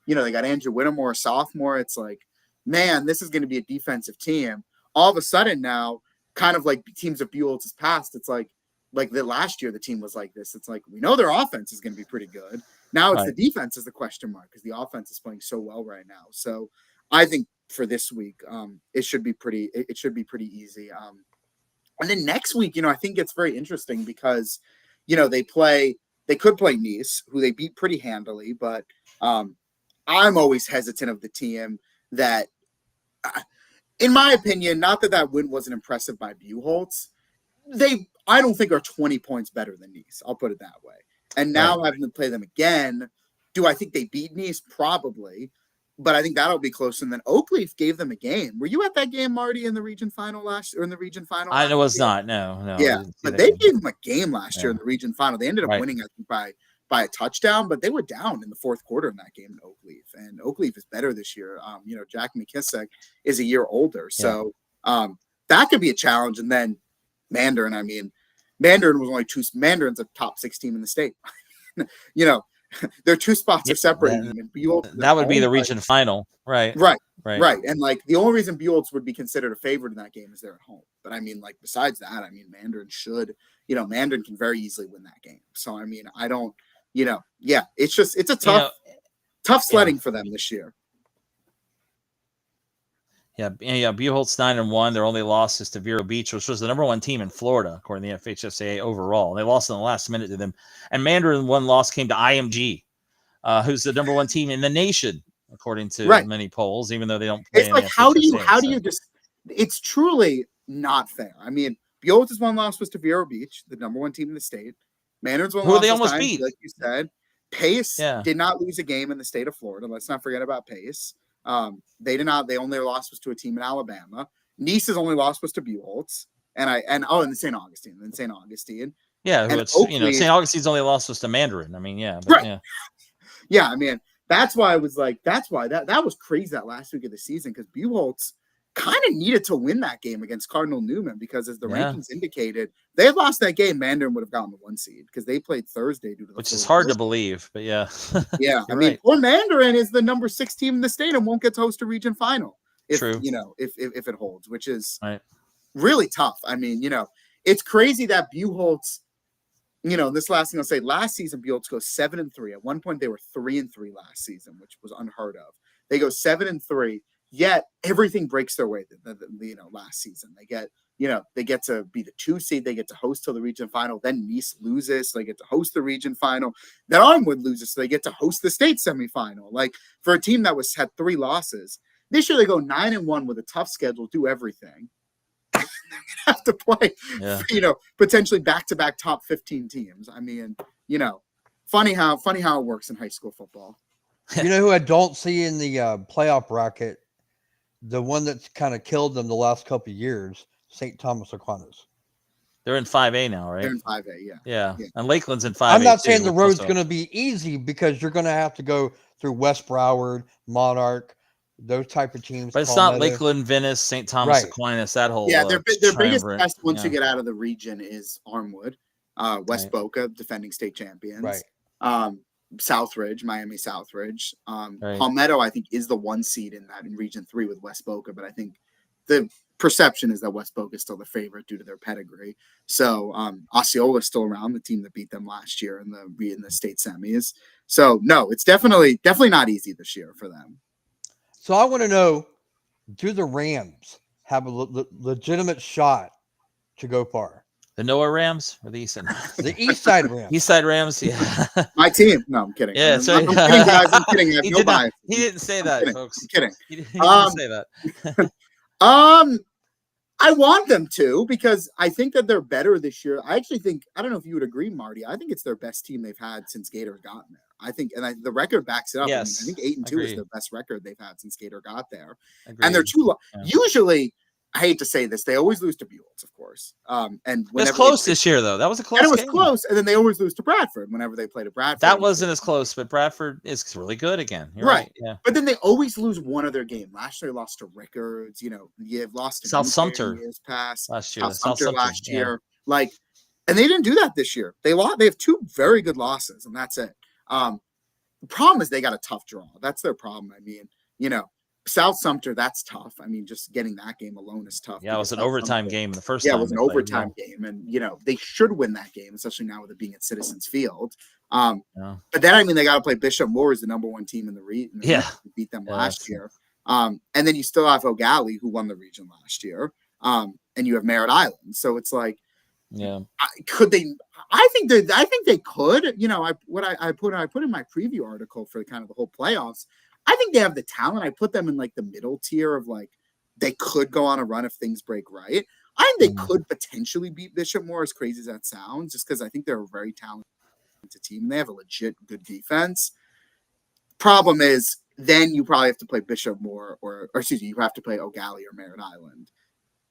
they got Andrew Whittemore, a sophomore. It's like, man, this is going to be a defensive team. All of a sudden now. Kind of like teams of Buholtz's past, it's like the last year the team was like this. It's like we know their offense is going to be pretty good. Now it's the defense is the question mark because the offense is playing so well right now. So I think for this week. It should be pretty easy. And then next week, I think it's very interesting because, they could play Nice, who they beat pretty handily, but I'm always hesitant of the team that, in my opinion, not that win wasn't impressive by Buchholz, I don't think are 20 points better than Nice. I'll put it that way. And now having to play them again, do I think they beat Nice? Probably. But I think that'll be close. And then Oakleaf gave them a game. Were you at that game, Marty, in the region final I was not. No. Yeah, but they gave them a game last year in the region final. They ended up winning, I think, by a touchdown, but they were down in the fourth quarter in that game in Oakleaf. And Oakleaf is better this year. Jack McKissick is a year older. So that could be a challenge. And then Mandarin, Mandarin was only Mandarin's a top 6 team in the state. Their 2 spots are separating them. That would be the region final. Right. And the only reason Buchholz would be considered a favorite in that game is they're at home. But besides that, Mandarin should, Mandarin can very easily win that game. So, I don't, it's a tough sledding for them this year. Yeah. Buchholz 9-1. Their only loss is to Vero Beach, which was the number 1 team in Florida, according to the FHSAA overall. They lost in the last minute to them. And Mandarin one loss came to IMG, who's the number 1 team in the nation, according to many polls, even though they don't play. It's how do you just? It's truly not fair. Buchholz's one loss was to Vero Beach, the number 1 team in the state. Mandarin's one loss, they almost beat, like you said. Pace did not lose a game in the state of Florida. Let's not forget about Pace. They did not. They only loss was to a team in Alabama. Nice's only loss was to Buchholz, and the St. Augustine. Yeah, St. Augustine's only loss was to Mandarin. That's why I was that was crazy that last week of the season because Buchholz kind of needed to win that game against Cardinal Newman because as the rankings indicated, they had lost that game. Mandarin would have gotten the 1 seed because they played Thursday which is hard to believe, but yeah. Or Mandarin is the number 6 team in the state and won't get to host a region final. True. If it holds, which is really tough. It's crazy that Buchholz, this last thing I'll say, last season Buchholz goes 7-3. At one point they were 3-3 last season, which was unheard of. They go 7-3. Yet everything breaks their way. Last season they get to be the 2 seed. They get to host till the region final. Then Nice loses, so they get to host the region final. Then Armwood loses, so they get to host the state semifinal. For a team that had 3 losses, this year they go 9-1 with a tough schedule, do everything. They're gonna have to play, potentially back-to-back top 15 teams. Funny how it works in high school football. Who I don't see in the playoff bracket. The one that's kind of killed them the last couple of years, St. Thomas Aquinas. They're in 5A now, right? They're in 5A, yeah. And Lakeland's in 5A. I'm not saying the road's going to be easy because you're going to have to go through West Broward, Monarch, those type of teams. But it's not Lakeland, Venice, St. Thomas Aquinas, that whole their biggest test once you get out of the region is Armwood, West Boca, defending state champions. Right. Southridge, Miami Southridge. Palmetto, I think, is the 1 seed in Region 3 with West Boca, but I think the perception is that West Boca is still the favorite due to their pedigree. So Osceola is still around, the team that beat them last year in the state semis. So no, it's definitely not easy this year for them. So I want to know, do the Rams have a legitimate shot to go far? The Noah Rams or the East Side? The East Side Rams. East Side Rams, yeah. My team. No, I'm kidding. Yeah, I'm kidding, guys. I'm kidding. I have no bias. He didn't say that, folks. I'm kidding. He didn't say that. I want them to because I think that they're better this year. I actually think, I don't know if you would agree, Marty. I think it's their best team they've had since Gator got there. I think, and the record backs it up. Yes, I think 8-2 is the best record they've had since Gator got there. Agreed. And they're usually, I hate to say this, they always lose to Buchholz, of course. And it was close this year, though. That was a close game. And it was close, and then they always lose to Bradford whenever they play to Bradford. That wasn't as close, but Bradford is really good again. You're right. Yeah. But then they always lose one of their games. Last year, they lost to Rickards. You've lost to South Sumter years past. Last year. South Sumter last year. And they didn't do that this year. They have 2 very good losses, and that's it. The problem is they got a tough draw. That's their problem. South Sumter, that's tough. Just getting that game alone is tough. Yeah, it was an overtime game the first time. Yeah, it was an overtime game. And, they should win that game, especially now with it being at Citizens Field. But then, they got to play Bishop Moore as the number 1 team in the region. Yeah. Beat them last year. And then you still have O'Galley, who won the region last year. And you have Merritt Island. So it's like, yeah, could they? I think they could. You know, I put in my preview article for kind of the whole playoffs. I think they have the talent. I put them in like the middle tier of like they could go on a run if things break right. I think they could potentially beat Bishop Moore, as crazy as that sounds, just because I think they're a very talented team and they have a legit good defense. Problem is, then you probably have to play Bishop Moore or excuse me, you have to play O'Galley or Merritt Island.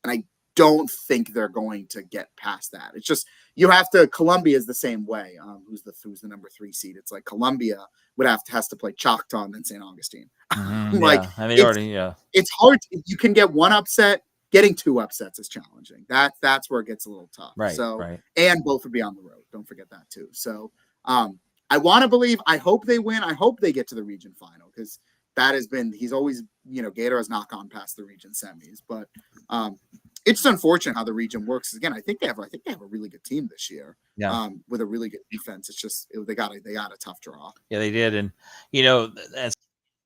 And I don't think they're going to get past that. It's just you have to. Columbia is the same way. Who's the number 3 seed? It's like Columbia has to play Choctaw and then St. Augustine. Like and they already it's hard. You can get one upset. Getting 2 upsets is challenging. That's where it gets a little tough. Right. So right. and both would be on the road. Don't forget that too. So I want to believe. I hope they win. I hope they get to the region final because that has been. He's always Gator has not gone past the region semis, but it's unfortunate how the region works. Again, I think they have a really good team this year. Yeah. With a really good defense. It's just they got a tough draw. Yeah, they did, and and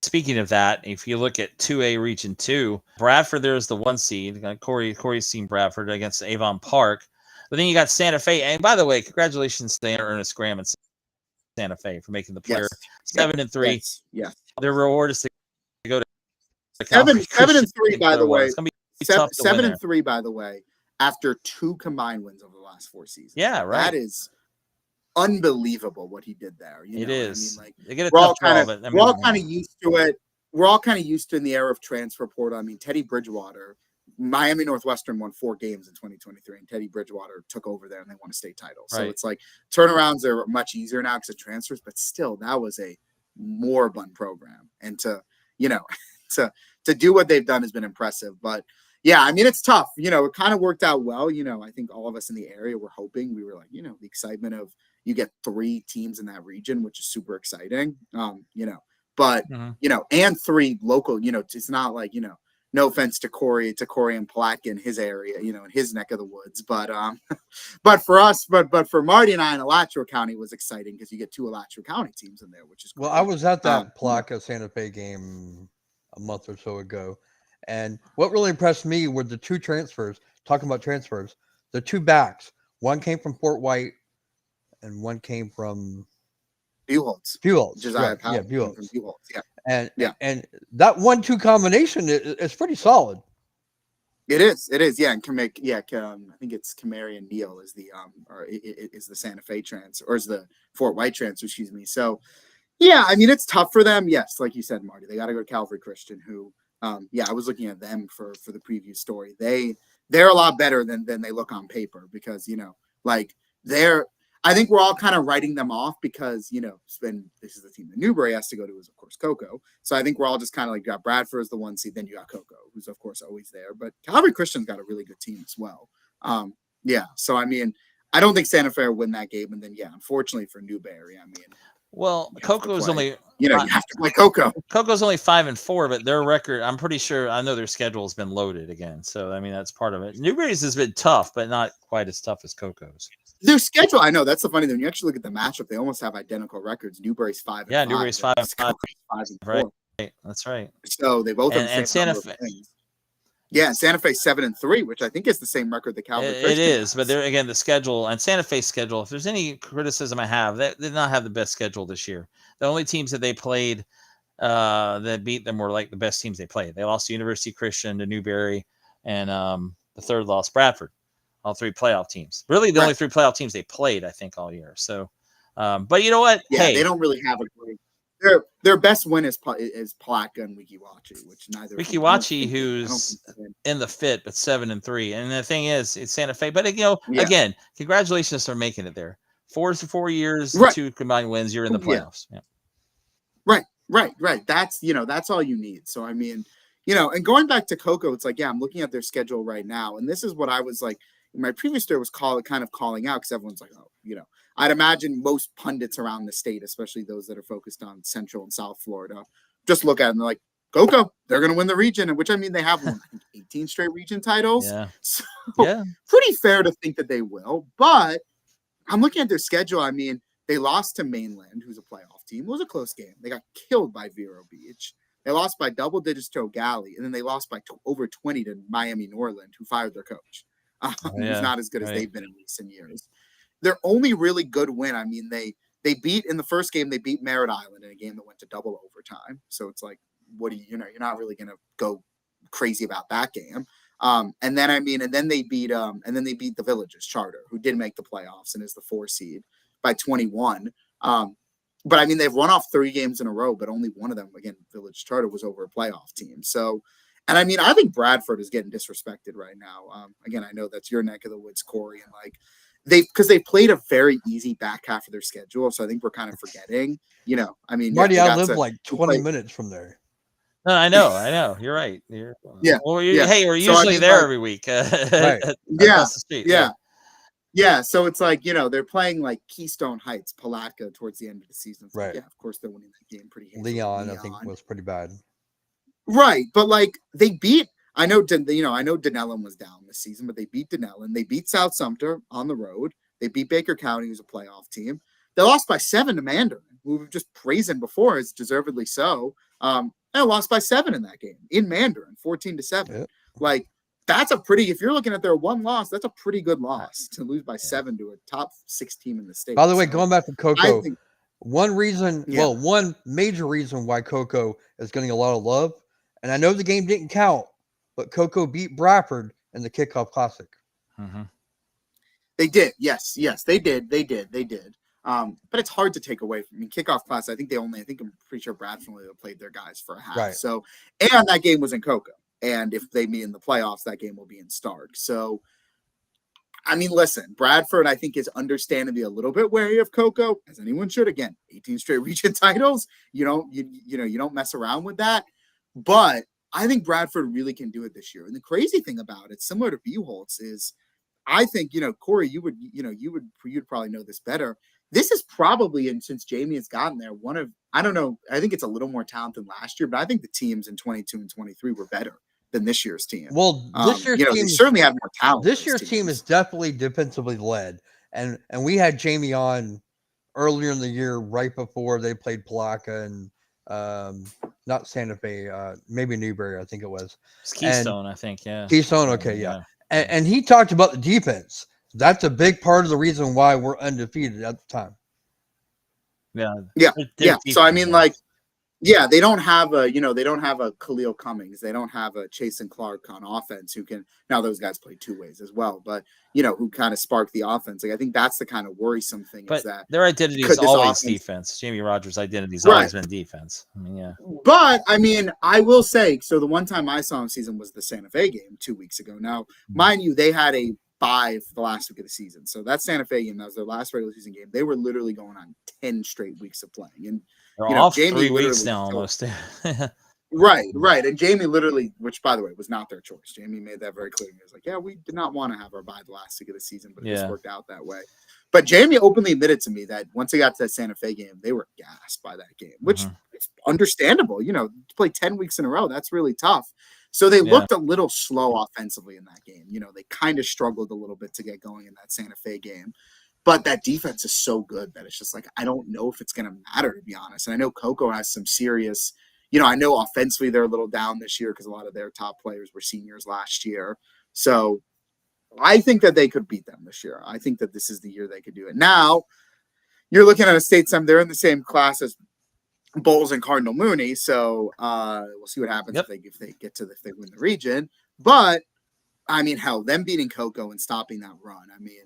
speaking of that, if you look at 2A Region 2, Bradford there's the 1 seed. Corey's seen Bradford against Avon Park, but then you got Santa Fe. And by the way, congratulations to Ernest Graham and Santa Fe for making the player 7-3. Yes. Their reward is to go to 7-3. By the way, it's gonna be tough to 7-3. By the way, after 2 combined wins over the last 4 seasons. Yeah, right. That is unbelievable what he did there. It is. I mean, like they get a we're all tough draw, but we're all kind of used to it. We're all kind of used to in the era of transfer portal. I mean, Teddy Bridgewater, Miami Northwestern won 4 games in 2023, and Teddy Bridgewater took over there and they won a state title. So it's like turnarounds are much easier now because of transfers, but still, that was a moribund program. And to do what they've done has been impressive. But yeah, I mean, it's tough. It kind of worked out well. I think all of us in the area were hoping. We were like, the excitement of you get 3 teams in that region, which is super exciting. But and 3 local. It's not like no offense to Corey and Platt in his area, in his neck of the woods. But for us, but for Marty and I in Alachua County was exciting because you get 2 Alachua County teams in there, which is great. Well, I was at that Placa Santa Fe game a month or so ago, and what really impressed me were the 2 transfers. Talking about transfers, the 2 backs. One came from Fort White, and one came from Buchholz. Right. Yeah, Buchholz. Yeah. And that 1-2 combination is pretty solid. It is. Yeah, and I think it's Kamari and Neal is the is the Santa Fe transfer or is the Fort White transfer, excuse me. So yeah, I mean it's tough for them. Yes, like you said, Marty, they got to go to Calvary Christian, who I was looking at them for the preview story. They're a lot better than they look on paper because I think we're all kind of writing them off because, this is the team that Newberry has to go to is, of course, Cocoa. So I think we're all just kind of like, you got Bradford as the 1 seed, then you got Cocoa, who's, of course, always there. But Calvary Christian's got a really good team as well. So, I mean, I don't think Santa Fe will win that game. And then, unfortunately for Newberry, I mean. Well, Cocoa's only. You have to play Cocoa. Cocoa's only 5-4, but their record, I'm pretty sure, I know their schedule has been loaded again. So, I mean, that's part of it. Newberry's has been tough, but not quite as tough as Cocoa's. Their schedule, I know that's the funny thing. When you actually look at the matchup, they almost have identical records. Newberry's 5-5. Yeah, Newberry's 5-5. 5-4. Right, that's right. So they both have and Santa Fe. Yeah, Santa Fe 7-3, which I think is the same record that Calvary Christian It is, has. but there again, the schedule and Santa Fe's schedule. If there's any criticism I have, they did not have the best schedule this year. The only teams that they played that beat them were like the best teams they played. They lost to University Christian, to Newberry, and the third lost Bradford. All 3 playoff teams. Really, the only 3 playoff teams they played, I think, all year. So, but you know what? Yeah, they don't really have a great. Their best win is Palatka and Wikiwachi, which neither. Wikiwachi, who's in the fit, but 7-3. And the thing is, it's Santa Fe. But again, congratulations for making it there. 4 years, 2 combined wins. You're in the playoffs. Yeah. Right. That's all you need. So I mean, and going back to Cocoa, it's like, I'm looking at their schedule right now, and this is what I was like. My previous story was kind of calling out because everyone's like, I'd imagine most pundits around the state, especially those that are focused on Central and South Florida, just look at it and they're like, Cocoa, they're going to win the region, which I mean, they have won, I think, 18 straight region titles. Yeah. So pretty fair to think that they will. But I'm looking at their schedule. I mean, they lost to Mainland, who's a playoff team. It was a close game. They got killed by Vero Beach. They lost by double digits to O'Galley, and then they lost by over 20 to Miami Norland, who fired their coach. Who's not as good as they've been in recent years. Their only really good win, I mean, they beat in the first game, they beat Merritt Island in a game that went to double overtime. So it's like, what do you're not really going to go crazy about that game. And then they beat the Villages Charter, who did make the playoffs and is the 4 seed by 21. But I mean, they've run off 3 games in a row, but only one of them, again, Village Charter, was over a playoff team. So, and I mean, I think Bradford is getting disrespected right now. Again, I know that's your neck of the woods, Corey, and like because they played a very easy back half of their schedule. So I think we're kind of forgetting, I mean, Marty, I live like 20 minutes from there. No, I know. You're right. Hey, we're usually there every week. Right. Across the street. Yeah. So it's like, they're playing like Keystone Heights, Palatka towards the end of the season. It's right. Like, yeah, of course they're winning that game pretty handily. Leon, I think, was pretty bad. Right. But like they beat, I know Denellen was down this season, but they beat Denellen. They beat South Sumter on the road. They beat Baker County, who's a playoff team. They lost by 7 to Mandarin, who we've just praising before, as deservedly so. They lost by 7 in that game in Mandarin, 14-7. Yep. Like, that's if you're looking at their one loss, that's a pretty good loss to lose by 7 to a top 6 team in the state. By the way, going back to Coco, one major reason why Coco is getting a lot of love, and I know the game didn't count, but Coco beat Bradford in the Kickoff Classic. Mm-hmm. They did. Yes, they did. But it's hard to take away from Kickoff Class. I'm pretty sure Bradford only played their guys for a half. Right. So, and that game was in Cocoa. And if they meet in the playoffs, that game will be in Stark. So, I mean, listen, Bradford, I think, is understandably a little bit wary of Cocoa, as anyone should. Again, 18 straight region titles. You don't mess around with that. But I think Bradford really can do it this year. And the crazy thing about it, similar to Buchholz, is I think, Corey, you'd probably know this better. This is probably, and since Jamie has gotten there, I don't know, I think it's a little more talent than last year, but I think the teams in 22 and 23 were better than this year's team. Well, this year's team they certainly have more talent. This year's team is definitely defensively led. And we had Jamie on earlier in the year, right before they played Palatka and not Santa Fe, maybe Newberry, I think it was. It's Keystone, I think, yeah. Keystone, okay, yeah. And he talked about the defense. That's a big part of the reason why we're undefeated at the time. Yeah. So I mean, they don't have a Khalil Cummings. They don't have a Chase and Clark on offense who can. Now those guys play 2 ways as well, but who kind of spark the offense. Like I think that's the kind of worrisome thing. But is that their identity is always defense. Jamie Rogers' identity has always been defense. I mean, yeah. But I mean, I will say, so the one time I saw him season was the Santa Fe game 2 weeks ago. Now, mind you, they had a bye for the last week of the season. So that Santa Fe game, that was their last regular season game. They were literally going on 10 straight weeks of playing. And they're off Jamie 3 weeks now almost. Right. And Jamie literally, which by the way was not their choice. Jamie made that very clear. He was like, yeah, we did not want to have our bye the last week of the season, but it just worked out that way. But Jamie openly admitted to me that once they got to that Santa Fe game, they were gassed by that game, which is understandable. To play 10 weeks in a row, that's really tough. So they looked a little slow offensively in that game. They kind of struggled a little bit to get going in that Santa Fe game. But that defense is so good that it's just like, I don't know if it's going to matter, to be honest. And I know Coco has some serious, I know offensively they're a little down this year because a lot of their top players were seniors last year. So I think that they could beat them this year. I think that this is the year they could do it. Now, you're looking at a state sem. They're in the same class as Bowles and Cardinal Mooney, so we'll see what happens if they win the region. But I mean, hell, them beating Coco and stopping that run, I mean,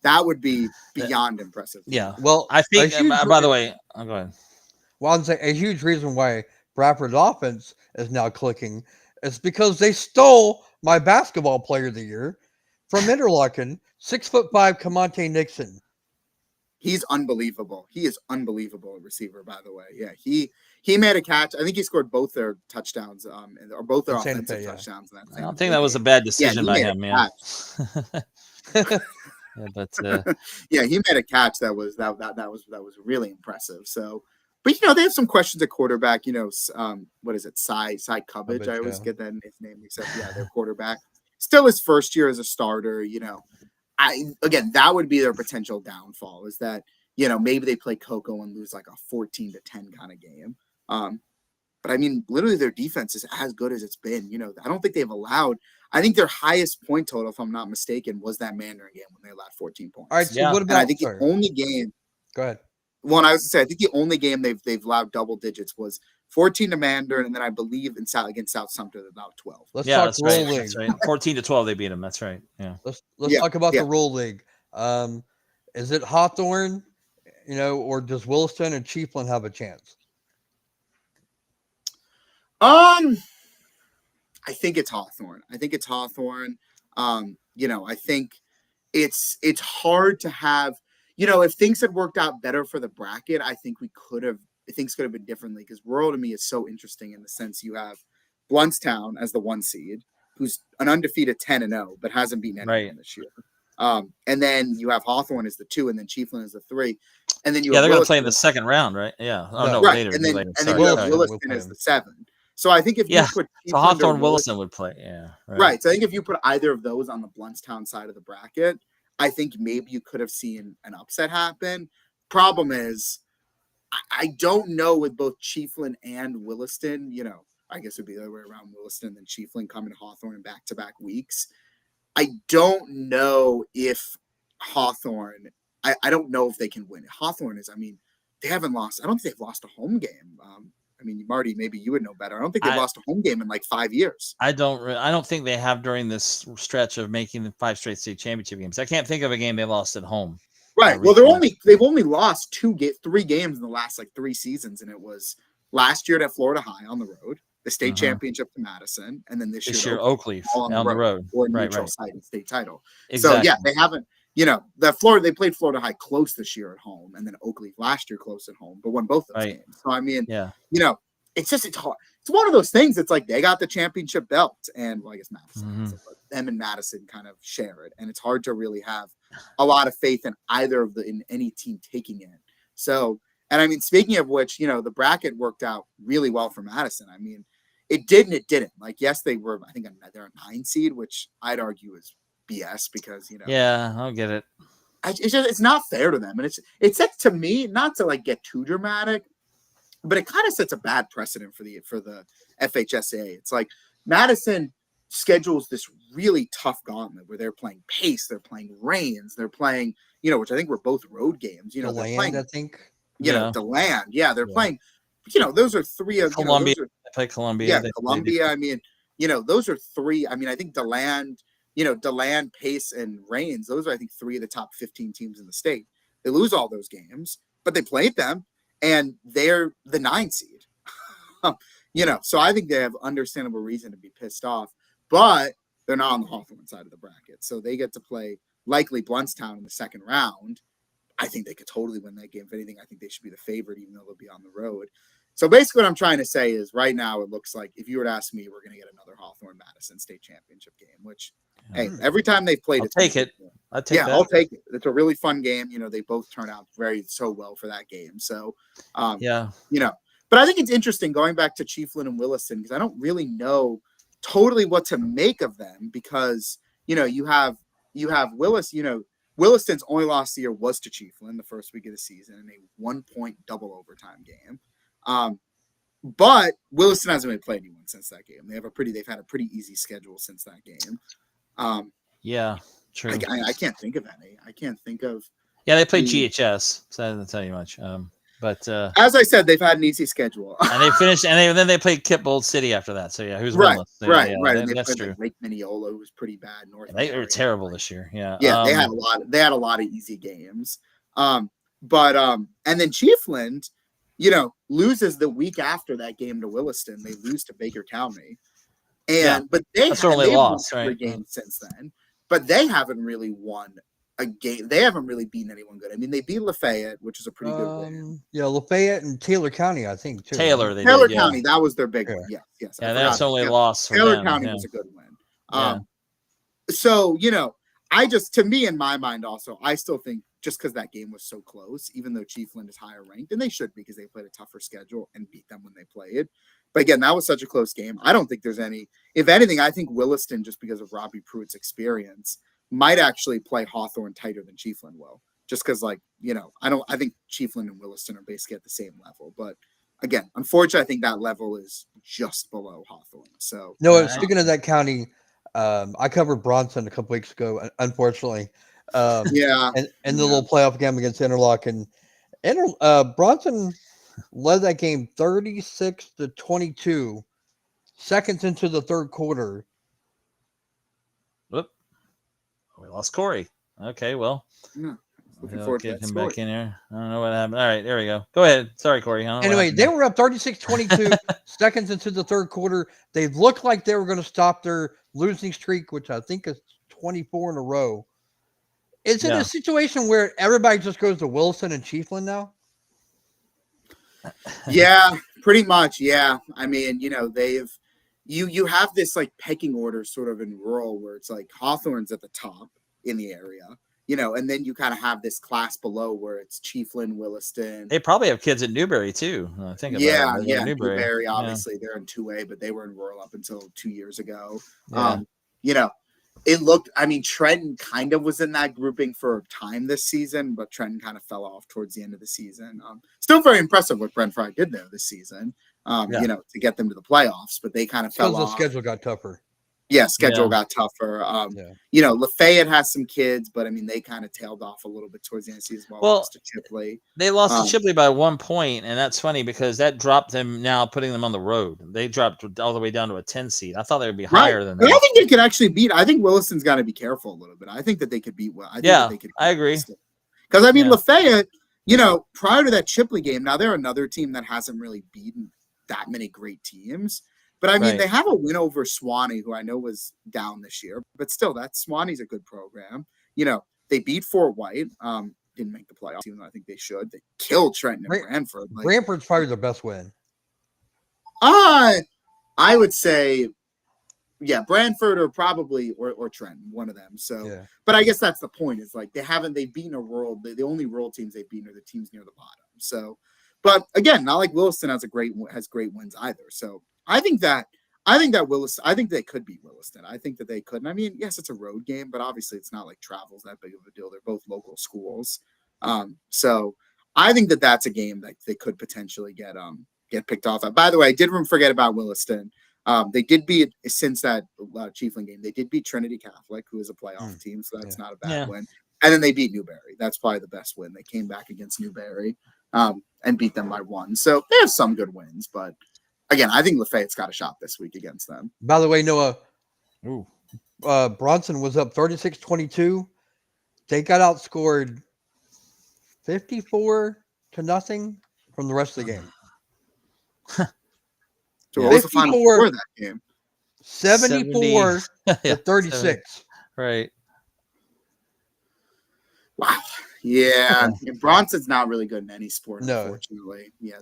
that would be beyond impressive. Yeah. Well, I think. By the way, go ahead. Well, I'm saying a huge reason why Bradford's offense is now clicking is because they stole my basketball player of the year from Interlaken, 6'5" Camonte Nixon. He's unbelievable. He is unbelievable receiver, by the way. Yeah, he made a catch. I think he scored both their touchdowns, or both their offensive touchdowns. I don't think that was a bad decision by him, man. He made a catch that was really impressive. So, but they have some questions at quarterback. What is it? Cy Cubbage. I always get that his name mixed up. Yeah, their quarterback. Still his first year as a starter. That would be their potential downfall, is that, maybe they play Coco and lose like a 14-10 kind of game. But I mean, literally their defense is as good as it's been. I don't think they've allowed. I think their highest point total, if I'm not mistaken, was that Mandarin game when they allowed 14 points. All right. So Yeah. what And about? I think the only game. Go ahead. Well, I was to say, I think the only game they've allowed double digits was 14 to Mandarin, and then I believe against South Sumter they allowed 12. Let's Yeah, talk that's roll right. league. That's right. 14-12, they beat them. That's right. Yeah. Let's talk about the roll league. Is it Hawthorne, or does Williston and Chiefland have a chance? I think it's Hawthorne. I think it's hard to have. If things had worked out better for the bracket, I think things could have been differently, because rural to me is so interesting in the sense you have Bluntstown as the 1 seed, who's an undefeated 10-0, but hasn't beaten anyone this year. And then you have Hawthorne as the 2, and then Chiefland as the 3. And then they're going to play in the second round, right? Yeah. Oh, no, right. later. And then, later. and then you have Williston as the 7. So I think if you put so Hawthorne Williston would play. Yeah. Right. So I think if you put either of those on the Bluntstown side of the bracket, I think maybe you could have seen an upset happen. Problem is, I don't know with both Chiefland and Williston, I guess it would be the other way around, Williston and Chiefland coming to Hawthorne in back-to-back weeks. I don't know if Hawthorne, I don't know if they can win. Hawthorne is, they haven't lost. I don't think they've lost a home game. Marty, maybe you would know better. I don't think they've lost a home game in like 5 years. I don't think they have during this stretch of making the 5 straight state championship games. I can't think of a game they lost at home. Right. Well, they've only lost 3 games in the last 3 seasons, and it was last year at Florida High on the road, the state championship to Madison, and then this year Oakleaf on the road, or neutral site and state title. Exactly. So yeah, they haven't. They played Florida High close this year at home, and then Oakleaf last year close at home, but won both those games. So it's hard. It's one of those things. It's like they got the championship belt, and I guess Madison, but them and Madison kind of share it, and it's hard to really have a lot of faith in either of in any team taking it. So, and speaking of which, the bracket worked out really well for Madison. It did and it didn't. Yes, they were. I think they're a 9 seed, which I'd argue is BS because Yeah, I'll get it. It's not fair to them, and it sets, to me, not to get too dramatic, but it kind of sets a bad precedent for the FHSAA. It's like Madison schedules this really tough gauntlet where they're playing Pace, they're playing Reigns, they're playing which I think were both road games. They're playing, I think. DeLand. Yeah, they're playing. Those are 3 of Columbia. They play Columbia. Yeah, Columbia. Those are 3. I think DeLand. DeLand, Pace, and Reigns, those are, I think, 3 of the top 15 teams in the state. They lose all those games, but they played them, and they're the 9 seed. So I think they have understandable reason to be pissed off, but they're not on the Hawthorne side of the bracket. So they get to play, likely, Bluntstown in the second round. I think they could totally win that game. If anything, I think they should be the favorite, even though they'll be on the road. So basically what I'm trying to say is right now it looks like, if you were to ask me, we're going to get another Hawthorne-Madison state championship game, which, hey, every time they've played I'll take it. I'll take it. It's a really fun game. They both turn out so well for that game. So, but I think it's interesting going back to Chiefland and Williston, because I don't really know totally what to make of them, because, you have Williston's only loss of the year was to Chiefland the first week of the season in a 1-point double overtime game. But Williston hasn't really played anyone since that game. They've had a pretty easy schedule since that game. Yeah, true. I can't think of any. I can't think of. Yeah, they played GHS, so that doesn't tell you much. But as I said, they've had an easy schedule. And they finished, and then they played Kipbold City after that. So yeah, who's right, winless? So, right. Yeah, and that's they true. Lake Mineola, who was pretty bad. They were terrible this year. Yeah, they had a lot. They had a lot of easy games. And then Chiefland, loses the week after that game to Williston. They lose to Baker County, but they've lost 3 games since then. But they haven't really won a game. They haven't really beaten anyone good. They beat Lafayette, which is a pretty good win. Yeah, Lafayette and Taylor County, I think, too. Taylor County, that was their big one. Yes. Yeah, that's only loss. Taylor County was a good win. So, to me, in my mind also, I still think just because that game was so close, even though Chiefland is higher ranked, and they should be because they played a tougher schedule and beat them when they played. But again, that was such a close game. I don't think there's any, if anything, I think Williston, just because of Robbie Pruitt's experience, might actually play Hawthorne tighter than Chiefland will. Just because, I think Chiefland and Williston are basically at the same level. But again, unfortunately, I think that level is just below Hawthorne. So No, Right. speaking of that county, I covered Bronson a couple weeks ago, unfortunately. yeah, And the yeah. little playoff game against Interlock, and Bronson led that game 36-22, seconds into the third quarter. Whoop. We lost Corey. Okay, well, yeah. Looking I'll forward to get that him story. back in here. I don't know what happened. All right, there we go. Go ahead. Sorry, Corey. I don't know what Anyway, happened they there. were up 36-22, seconds into the third quarter. They looked like they were going to stop their losing streak, which I think is 24 in a row. Is it Yeah. a situation where everybody just goes to Wilson and Chiefland now? Yeah, pretty much. Yeah, I mean, you have this like pecking order sort of in rural where it's like Hawthorne's at the top in the area, and then you kind of have this class below where it's Chiefland, Williston. They probably have kids at Newberry too. Think about Yeah, it. yeah, Newberry. Newberry, Yeah. obviously they're in 2A, but they were in rural up until 2 years ago. Yeah. It looked, I mean, Trenton kind of was in that grouping for a time this season, but Trenton kind of fell off towards the end of the season. Still very impressive what Brent Fry did there this season, to get them to the playoffs, but they kind of fell Because the off. schedule got tougher. Yeah, schedule got tougher. Lafayette has some kids, but I mean, they kind of tailed off a little bit towards the end of the season. Well, Lost to Chipley. They lost to Chipley by 1 point, and that's funny because that dropped them now, putting them on the road. They dropped all the way down to a 10 seed. I thought they would be higher than that. But I think they could actually beat. I think Williston's got to be careful a little bit. I think that they could beat. I agree. Because I mean, Lafayette, prior to that Chipley game, now they're another team that hasn't really beaten that many great teams. But I mean, they have a win over Swanee, who I know was down this year, but still, that Swanee's a good program. They beat Fort White, didn't make the playoffs, even though I think they should. They killed Trenton and Brantford. Brantford's probably their best win. I would say, yeah, Brantford or probably or Trenton, one of them. So, but I guess that's the point. Is like they've beaten a rural. The only rural teams they've beaten are the teams near the bottom. So, but again, not like Williston has great wins either. So. I think that Williston. I think they could beat Williston. I think that they could. And I mean, yes, it's a road game, but obviously it's not like travel's that big of a deal. They're both local schools, so I think that that's a game that they could potentially get picked off. By the way, I did forget about Williston. They did beat since that Chiefland game. They did beat Trinity Catholic, who is a playoff team, so that's not a bad win. And then they beat Newberry. That's probably the best win. They came back against Newberry and beat them by 1. So they have some good wins, but. Again, I think Lafayette's got a shot this week against them. By the way, Noah, Bronson was up 36-22. They got outscored 54-0 from the rest of the game. So what was the final score of that game? 74-36. Right. Wow. Yeah. Bronson's not really good in any sport, unfortunately. Yeah,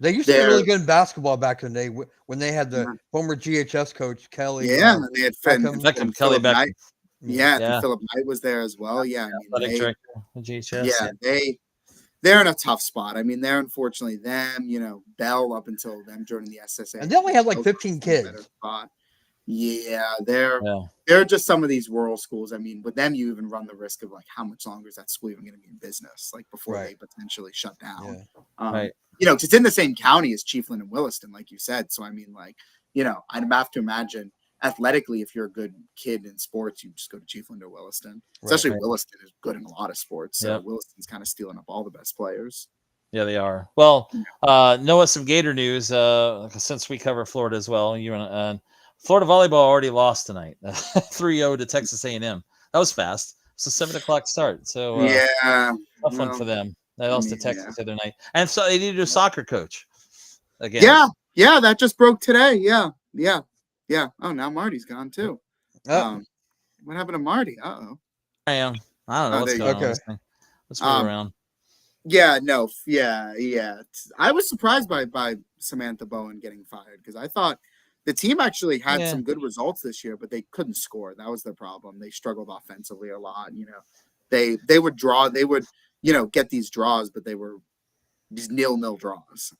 They used to be really good in basketball back in the day when they had the former GHS coach, Kelly. Yeah, and they had Beckham, Kelly Beckham. Yeah, Philip Knight was there as well. Yeah, director of GHS. Yeah, they're in a tough spot. I mean, they're unfortunately them, Bell up until them joining the SSAA. And they only had like 15 kids. Yeah, they're just some of these rural schools. I mean, with them, you even run the risk of like how much longer is that school even going to be in business, like before they potentially shut down. Because it's in the same county as Chiefland and Williston, like you said. So I mean, like, I'd have to imagine athletically, if you're a good kid in sports, you just go to Chiefland or Williston. Especially Williston is good in a lot of sports. So Williston's kind of stealing up all the best players. Yeah, they are. Well, Noah, some Gator news. Since we cover Florida as well, Florida volleyball already lost tonight, 3-0 to Texas A&M. That was fast. It's a 7:00 start. So tough one for them. They lost to Texas the other night, and so they needed a soccer coach again. Yeah, that just broke today. Yeah. Oh, now Marty's gone too. What happened to Marty? I don't know what's going on. Let's move around. Yeah. I was surprised by Samantha Bowen getting fired because I thought. The team actually had some good results this year, but they couldn't score. That was their problem. They struggled offensively a lot. They would draw. They would, get these draws, but they were these 0-0 draws.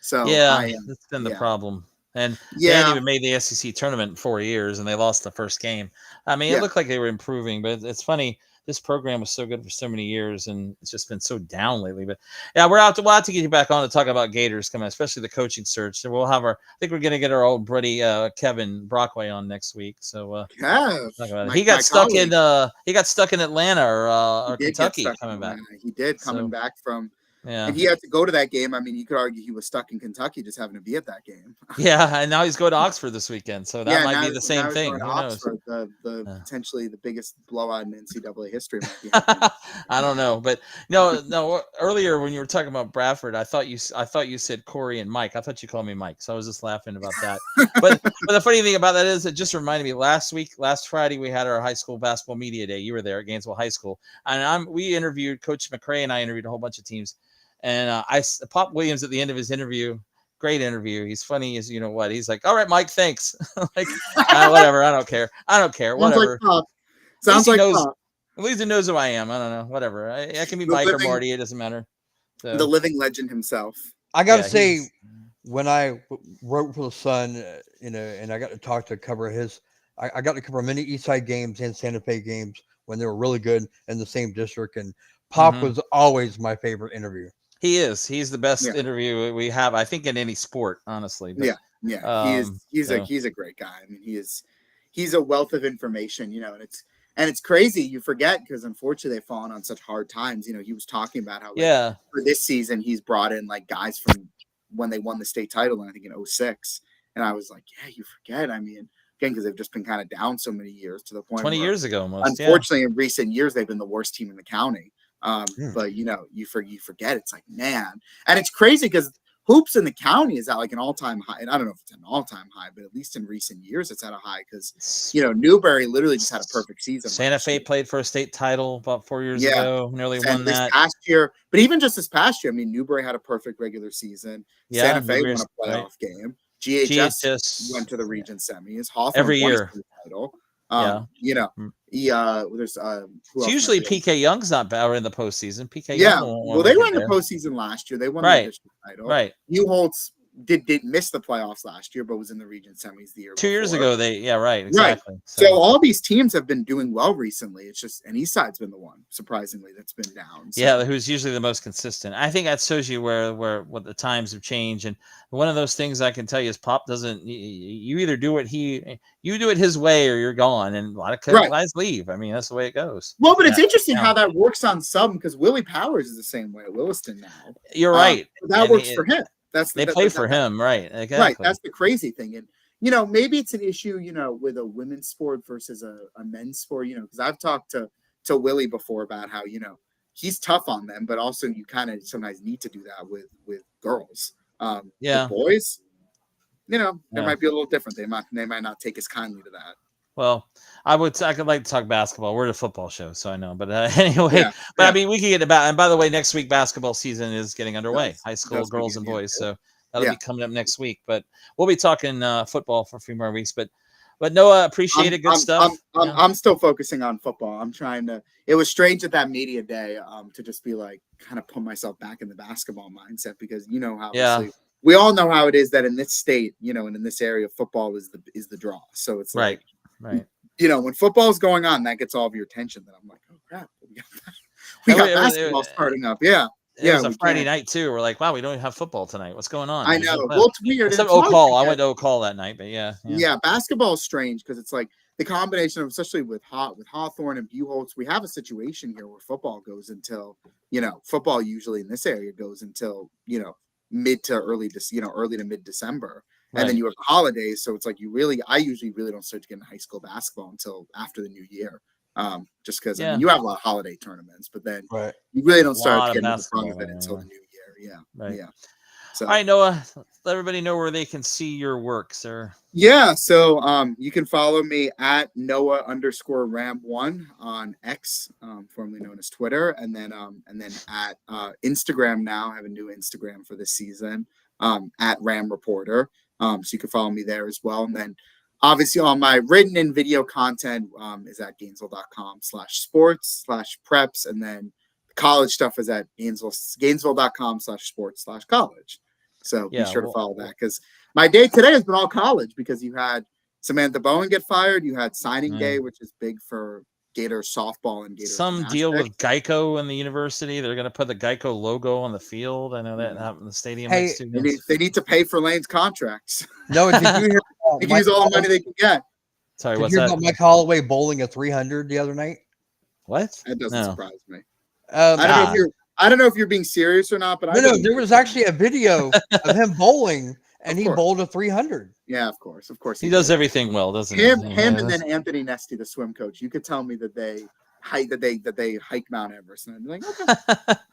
So that's been the problem. And they hadn't even made the SEC tournament in 4 years, and they lost the first game. I mean, it looked like they were improving, but it's funny. this program was so good for so many years, and it's just been so down lately. But yeah, we'll have to get you back on to talk about Gators coming, especially the coaching search. So we'll have I think we're going to get our old buddy Kevin Brockway on next week. So Kev, talk about it. my He got stuck colleague, in Atlanta he or did get Kentucky stuck in coming back. Atlanta. He did coming So back from, yeah. and he had to go to that game. I mean, you could argue he was stuck in Kentucky just having to be at that game. Yeah, and now he's going to Oxford this weekend, so that might be the same now he's thing. going to Who knows? Oxford, potentially the biggest blowout in NCAA history might be happening. I don't know, but no. Earlier when you were talking about Bradford, I thought you said Corey and Mike. I thought you called me Mike, so I was just laughing about that. but the funny thing about that is, it just reminded me. Last Friday, we had our high school basketball media day. You were there at Gainesville High School, and we interviewed Coach McCray, and I interviewed a whole bunch of teams. And Pop Williams at the end of his interview, great interview. He's funny as you know what. He's like, "All right, Mike, thanks." Like, whatever. I don't care. Whatever. Sounds like Pop. At least he knows who I am. I don't know. Whatever. I can be Mike or Marty. It doesn't matter. So, the living legend himself. I got to say, when I wrote for the Sun, and I got to talk to cover his, I got to cover many Eastside games and Santa Fe games when they were really good in the same district. And Pop was always my favorite interview. He is. He's the best interview we have, I think, in any sport, honestly. But, he's a great guy. I mean, he's a wealth of information, and it's crazy. You forget because unfortunately they've fallen on such hard times. He was talking about how for this season he's brought in like guys from when they won the state title, and I think in 2006. And I was like, yeah, you forget. I mean, again, because they've just been kind of down so many years to the point 20 years ago almost. Unfortunately, in recent years they've been the worst team in the county. But you forget. It's like, man, and it's crazy because hoops in the county is at like an all-time high, and I don't know if it's an all-time high, but at least in recent years it's at a high because Newberry literally just had a perfect season. Santa Fe played for a state title about 4 years ago, nearly won that past year. But even just this past year, I mean, Newberry had a perfect regular season. Santa Fe won a playoff game. GHS went to the region semis. Hawthorne every year. Title. There's it's usually PK Young's not bad in the postseason. PK Young, they were in the postseason last year. They won the district title. Right. New Holtz did miss the playoffs last year, but was in the region semis the year 2 years ago. Exactly. Right. So all these teams have been doing well recently. It's just, and Eastside's been the one surprisingly that's been down. So. Who's usually the most consistent. I think that shows you where what the times have changed. And one of those things I can tell you is Pop doesn't. You either do it you do it his way or you're gone. And a lot of guys leave. I mean, that's the way it goes. Well, but it's interesting how that works on some because Willie Powers is the same way at Williston now. You're right. That works for him. They play for him, right? Exactly. Right. That's the crazy thing, and maybe it's an issue, with a women's sport versus a men's sport, because I've talked to Willie before about how he's tough on them, but also you kind of sometimes need to do that with girls. With boys, they might be a little different. They might not take as kindly to that. Well, I could like to talk basketball. We're a football show, so I know. But anyway, I mean, we can get about. And by the way, next week basketball season is getting underway. High school girls and boys. So that'll be coming up next week. But we'll be talking football for a few more weeks. But Noah, appreciate it. Good stuff. I'm still focusing on football. I'm trying to. It was strange at that media day to just be like kind of put myself back in the basketball mindset because how we all know how it is that in this state, and in this area, football is the draw. So it's like. Right. When football is going on, that gets all of your attention. Then I'm like, oh crap, we got basketball starting up. Yeah. It was a Friday night too. We're like, wow, we don't even have football tonight. What's going on? I know. Well, it's weird. Except I went to O'Call that night, but yeah. Basketball is strange because it's like the combination of, especially with Hawthorne and Buchholz, we have a situation here where football goes until, football usually in this area goes until, mid to mid December. And then you have the holidays, so it's like I usually really don't start to get into high school basketball until after the new year, just because you have a lot of holiday tournaments, but then you really don't start getting into the fun of it until the new year. Yeah. So, all right, Noah, let everybody know where they can see your work, sir. Yeah, so you can follow me at Noah_Ram1 on X, formerly known as Twitter, and then at Instagram now. I have a new Instagram for this season, at Ram Reporter. So you can follow me there as well. And then obviously all my written and video content is at Gainesville.com/sports/preps. And then the college stuff is at Gainesville.com/sports/college. So be sure to follow that because my day today has been all college because you had Samantha Bowen get fired. You had signing day, which is big for Gator softball and Gator Some deal gymnastics. with Geico in the university. They're going to put the Geico logo on the field. I know that happened in the stadium. Hey, next 2 They months. need to pay for Lane's contracts. No, did you hear? They can use all the money they can get. Sorry, Did what's you hear that? about Mike Holloway bowling a 300 the other night? What? That doesn't No. surprise me. I I don't know if you're being serious or not, but no, there was actually a video of him bowling, and he bowled a 300. Yeah, of course. He does everything well, doesn't he? Him Yeah, and then Anthony Nesty, the swim coach. You could tell me that they hike Mount Everest, and I'd be like, okay,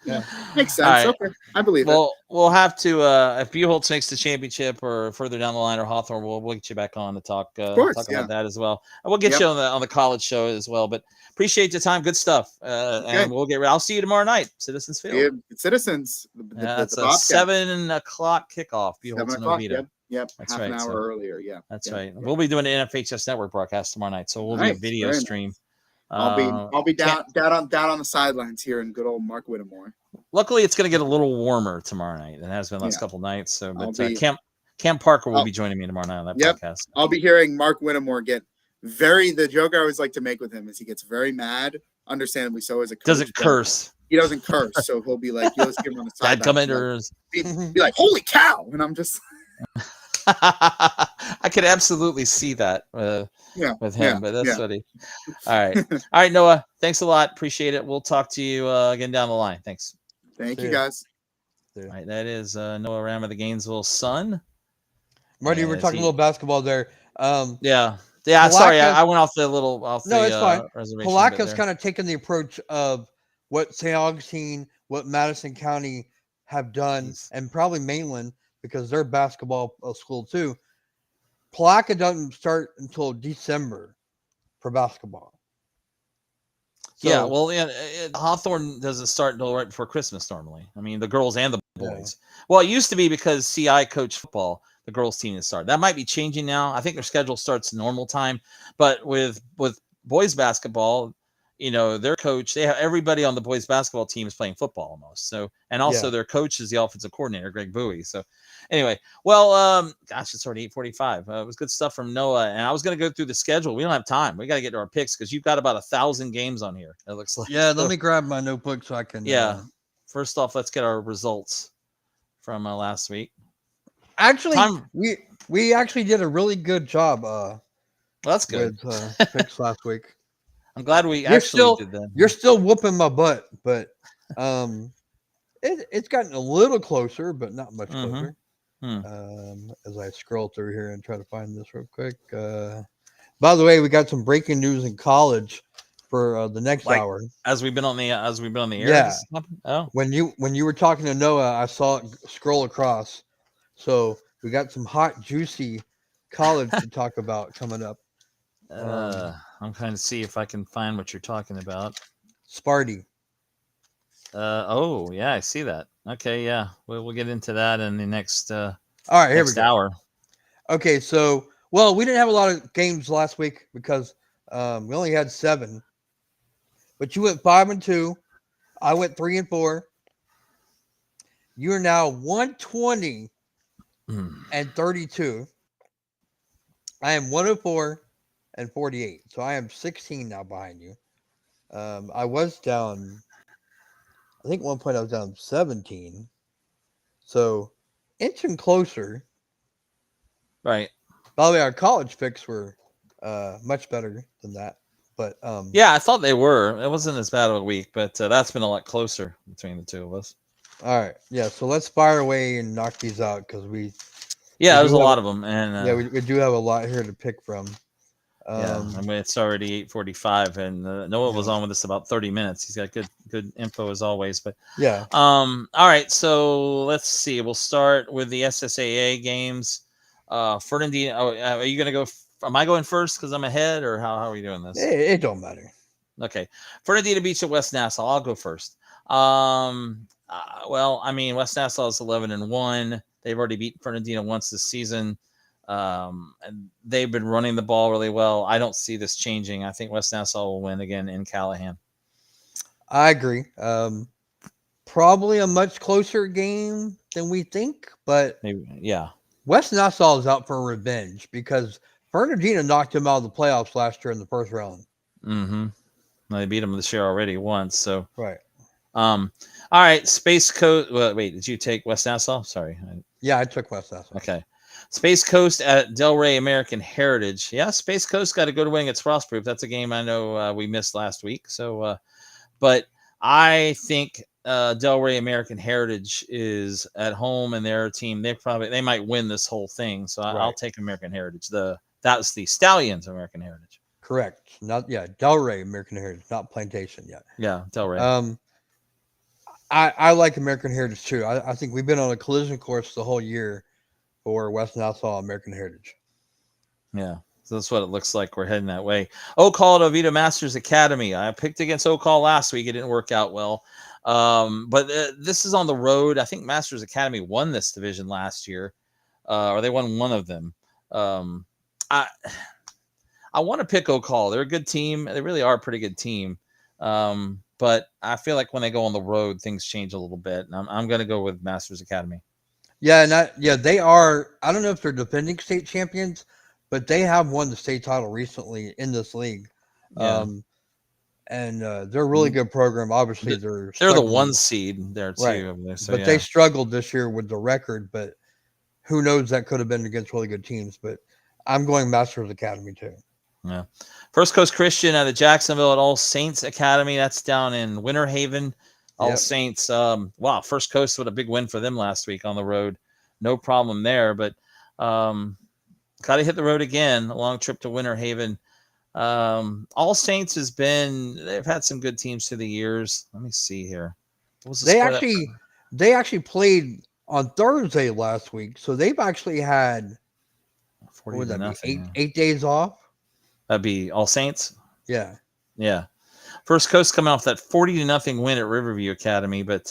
Yeah. makes sense. All right. Okay, I believe it. Well, we'll have to if Buchholz makes the championship or further down the line, or Hawthorne, we'll get you back on to talk about that as well. And we'll get you on the college show as well. But appreciate your time. Good stuff. And we'll get. I'll see you tomorrow night, Citizens Field. Yeah, Citizens. That's a 7 o'clock kickoff. Buchholz and Oviedo. Yep. That's half right. an hour earlier. Yeah. That's right. We'll be doing an FHS Network broadcast tomorrow night, so we'll be a video stream. I'll be down on the sidelines here in good old Mark Whittemore. Luckily, it's going to get a little warmer tomorrow night than it has been the last couple nights. So, but Cam Parker will be joining me tomorrow night on that podcast. I'll be hearing Mark Whittemore get the joke I always like to make with him is he gets very mad, understandably so, as a coach. Doesn't curse. He doesn't curse, so he'll be like, you'll see him on the side. Be like, holy cow! And I'm just. I could absolutely see that with him, but that's funny. All right, Noah. Thanks a lot. Appreciate it. We'll talk to you again down the line. Thanks. Thank you, guys. All right, that is Noah Ram of the Gainesville Sun. Marty, we're talking a little basketball there. Yeah. Palaka, sorry, I went off the little. No, it's fine. Reservation. Palaka's kind of taken the approach of what St. Augustine, what Madison County have done, and probably Mainland, because they're basketball school too. Palaka doesn't start until December for basketball. So, Hawthorne doesn't start until right before Christmas normally. I mean, the girls and the boys. Yeah. Well, it used to be because CI coached football, the girls team had started. That might be changing now. I think their schedule starts normal time, but with boys basketball, their coach, they have everybody on the boys basketball team is playing football almost. So, and also their coach is the offensive coordinator, Greg Bowie. So anyway, it's already 8:45. It was good stuff from Noah. And I was going to go through the schedule. We don't have time. We got to get to our picks because you've got about 1,000 games on here. It looks like. Yeah. Let me grab my notebook so I can. First off, let's get our results from last week. Actually, we actually did a really good job. That's good. With picks last week. I'm glad we did that. You're still whooping my butt, but it's gotten a little closer, but not much closer. As I scroll through here and try to find this real quick. By the way, we got some breaking news in college for the next hour. As we've been on the air. Yeah. Oh. When you were talking to Noah, I saw it scroll across. So we got some hot, juicy college to talk about coming up. I'm trying to see if I can find what you're talking about. Sparty. I see that. Okay, yeah. We'll get into that in the next all right, here we go. Hour. Okay, so we didn't have a lot of games last week because we only had 7. But you went 5-2. I went 3-4. You are now 120 and 32. I am 104 and 48. So I am 16 now behind you. I was down, I think at one point I was down 17. So inching closer. Right. By the way, our college picks were much better than that. But I thought they were. It wasn't as bad of a week, but that's been a lot closer between the two of us. All right. Yeah. So let's fire away and knock these out because there's a lot of them. And we do have a lot here to pick from. It's already 8:45, and Noah was on with us about 30 minutes. He's got good info as always. But all right. So let's see. We'll start with the SSAA games. Fernandina, are you going to go? Am I going first because I'm ahead, or how are we doing this? It don't matter. Okay. Fernandina beats at West Nassau. I'll go first. West Nassau is 11-1. They've already beaten Fernandina once this season. And they've been running the ball really well. I don't see this changing. I think West Nassau will win again in Callahan. I agree. Probably a much closer game than we think, but maybe, yeah. West Nassau is out for revenge because Fernandina knocked him out of the playoffs last year in the first round. Mm-hmm. They beat them this year already once. So, Right. all right. Space Coast. Well, wait, did you take West Nassau? Sorry. Yeah, I took West Nassau. Okay. Space Coast at Delray American Heritage. Yeah, Space Coast got a good win against Frostproof. That's a game I know we missed last week. So, but I think Delray American Heritage is at home and their team. They might win this whole thing. So I'll take American Heritage. That's the Stallions American Heritage. Correct. Not Delray American Heritage, not Plantation yet. Yeah, Delray. I like American Heritage too. I think we've been on a collision course the whole year for West Nassau American Heritage. Yeah, so that's what it looks like. We're heading that way. Oak Hall at Oviedo Masters Academy. I picked against Oak Hall last week. It didn't work out well. But this is on the road. I think Masters Academy won this division last year, or they won one of them. I want to pick Oak Hall. They're a good team. They really are a pretty good team. But I feel like when they go on the road, things change a little bit. And I'm going to go with Masters Academy. Yeah, they are. I don't know if they're defending state champions, but they have won the state title recently in this league. Yeah. And they're a really good program. Obviously, they're the one seed there too. Right. So, but they struggled this year with the record. But who knows? That could have been against really good teams. But I'm going Masters Academy too. Yeah. First Coast Christian out of Jacksonville at All Saints Academy. That's down in Winter Haven. All Saints. Wow. First Coast with a big win for them last week on the road. No problem there. But got to hit the road again. A long trip to Winter Haven. All Saints they've had some good teams through the years. Let me see here. They actually played on Thursday last week. So they've actually had 8 days off. That'd be All Saints. Yeah. Yeah. First Coast coming off that 40-0 win at Riverview Academy, but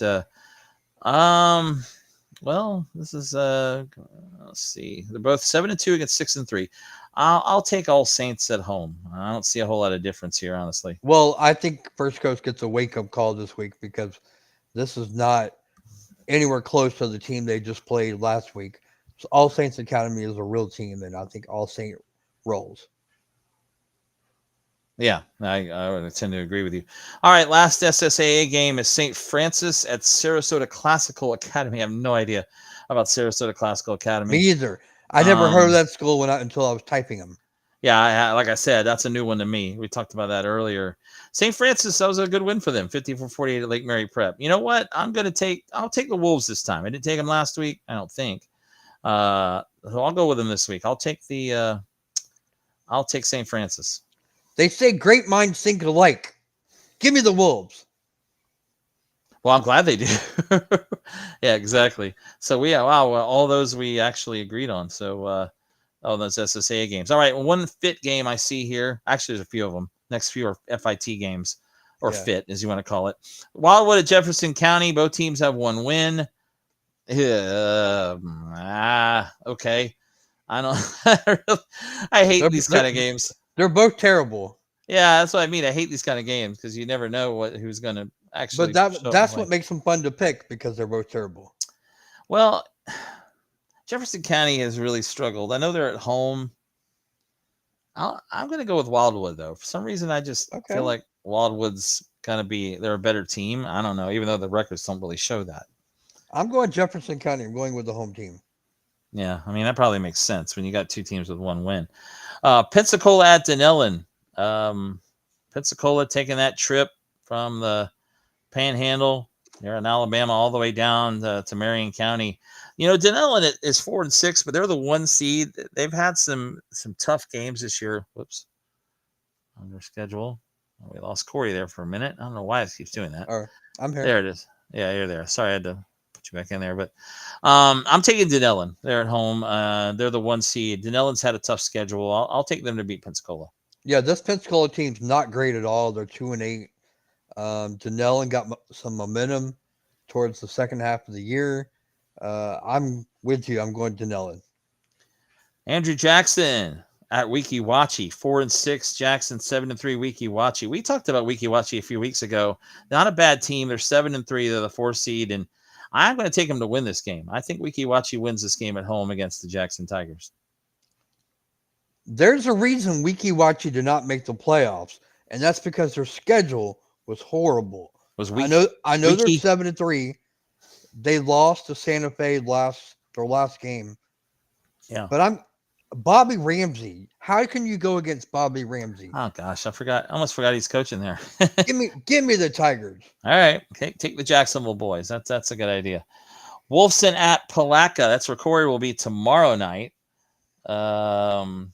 well, this is let's see. They're both 7-2 against 6-3. I'll take All Saints at home. I don't see a whole lot of difference here, honestly. Well, I think First Coast gets a wake-up call this week because this is not anywhere close to the team they just played last week. So All Saints Academy is a real team, and I think All Saint rolls. Yeah, I would tend to agree with you. All right, last SSAA game is St. Francis at Sarasota Classical Academy. I have no idea about Sarasota Classical Academy. Me either. I never heard of that school until I was typing them. Yeah, like I said, that's a new one to me. We talked about that earlier. St. Francis, that was a good win for them, 54-48 at Lake Mary Prep. You know what? I'll take the Wolves this time. I didn't take them last week, I don't think. So I'll go with them this week. I'll take St. Francis. They say great minds think alike. Give me the Wolves. Well, I'm glad they do. Yeah, exactly. So all those we actually agreed on. So those SSAA games. All right, one fit game I see here. Actually, there's a few of them. Next few are FIT games, or fit, as you want to call it. Wildwood at Jefferson County. Both teams have one win. Okay. I don't. I hate these kind of games. They're both terrible. Yeah, that's what I mean. I hate these kind of games because you never know who's going to actually. But that's what makes them fun to pick because they're both terrible. Well, Jefferson County has really struggled. I know they're at home. I'm going to go with Wildwood, though. For some reason, I just feel like Wildwood's going to they're a better team. I don't know, even though the records don't really show that. I'm going Jefferson County. I'm going with the home team. Yeah, I mean, that probably makes sense when you got two teams with one win. Pensacola at Denellen. Pensacola taking that trip from the Panhandle. They're in Alabama all the way down to Marion County. You know, Denellen is 4-6, but they're the one seed. They've had some tough games this year. Whoops. On their schedule. Oh, we lost Corey there for a minute. I don't know why it keeps doing that. I'm here. There it is. Yeah, you're there. Sorry, I had to put you back in there. But I'm taking Denellen. They're at home. They're the one seed. Denellen's had a tough schedule. I'll take them to beat Pensacola. Yeah, this Pensacola team's not great at all. They're 2-8. Denellen got some momentum towards the second half of the year. I'm with you. I'm going Denellen. Andrew Jackson at Weeki Wachi, 4-6. Jackson 7-3. Weeki Wachi. We talked about Weeki Wachi a few weeks ago. Not a bad team. They're 7-3. They're the 4 seed, and I'm going to take them to win this game. I think Weeki Wachi wins this game at home against the Jackson Tigers. There's a reason Weeki Wachi did not make the playoffs, and that's because their schedule was horrible. Was weak. I know they're Weaky. 7-3. They lost to Santa Fe their last game. Yeah. But Bobby Ramsey. How can you go against Bobby Ramsey? Oh gosh, I almost forgot he's coaching there. Give me the Tigers. All right, okay, take the Jacksonville boys. That's a good idea. Wolfson at Palaca. That's where Corey will be tomorrow night. Both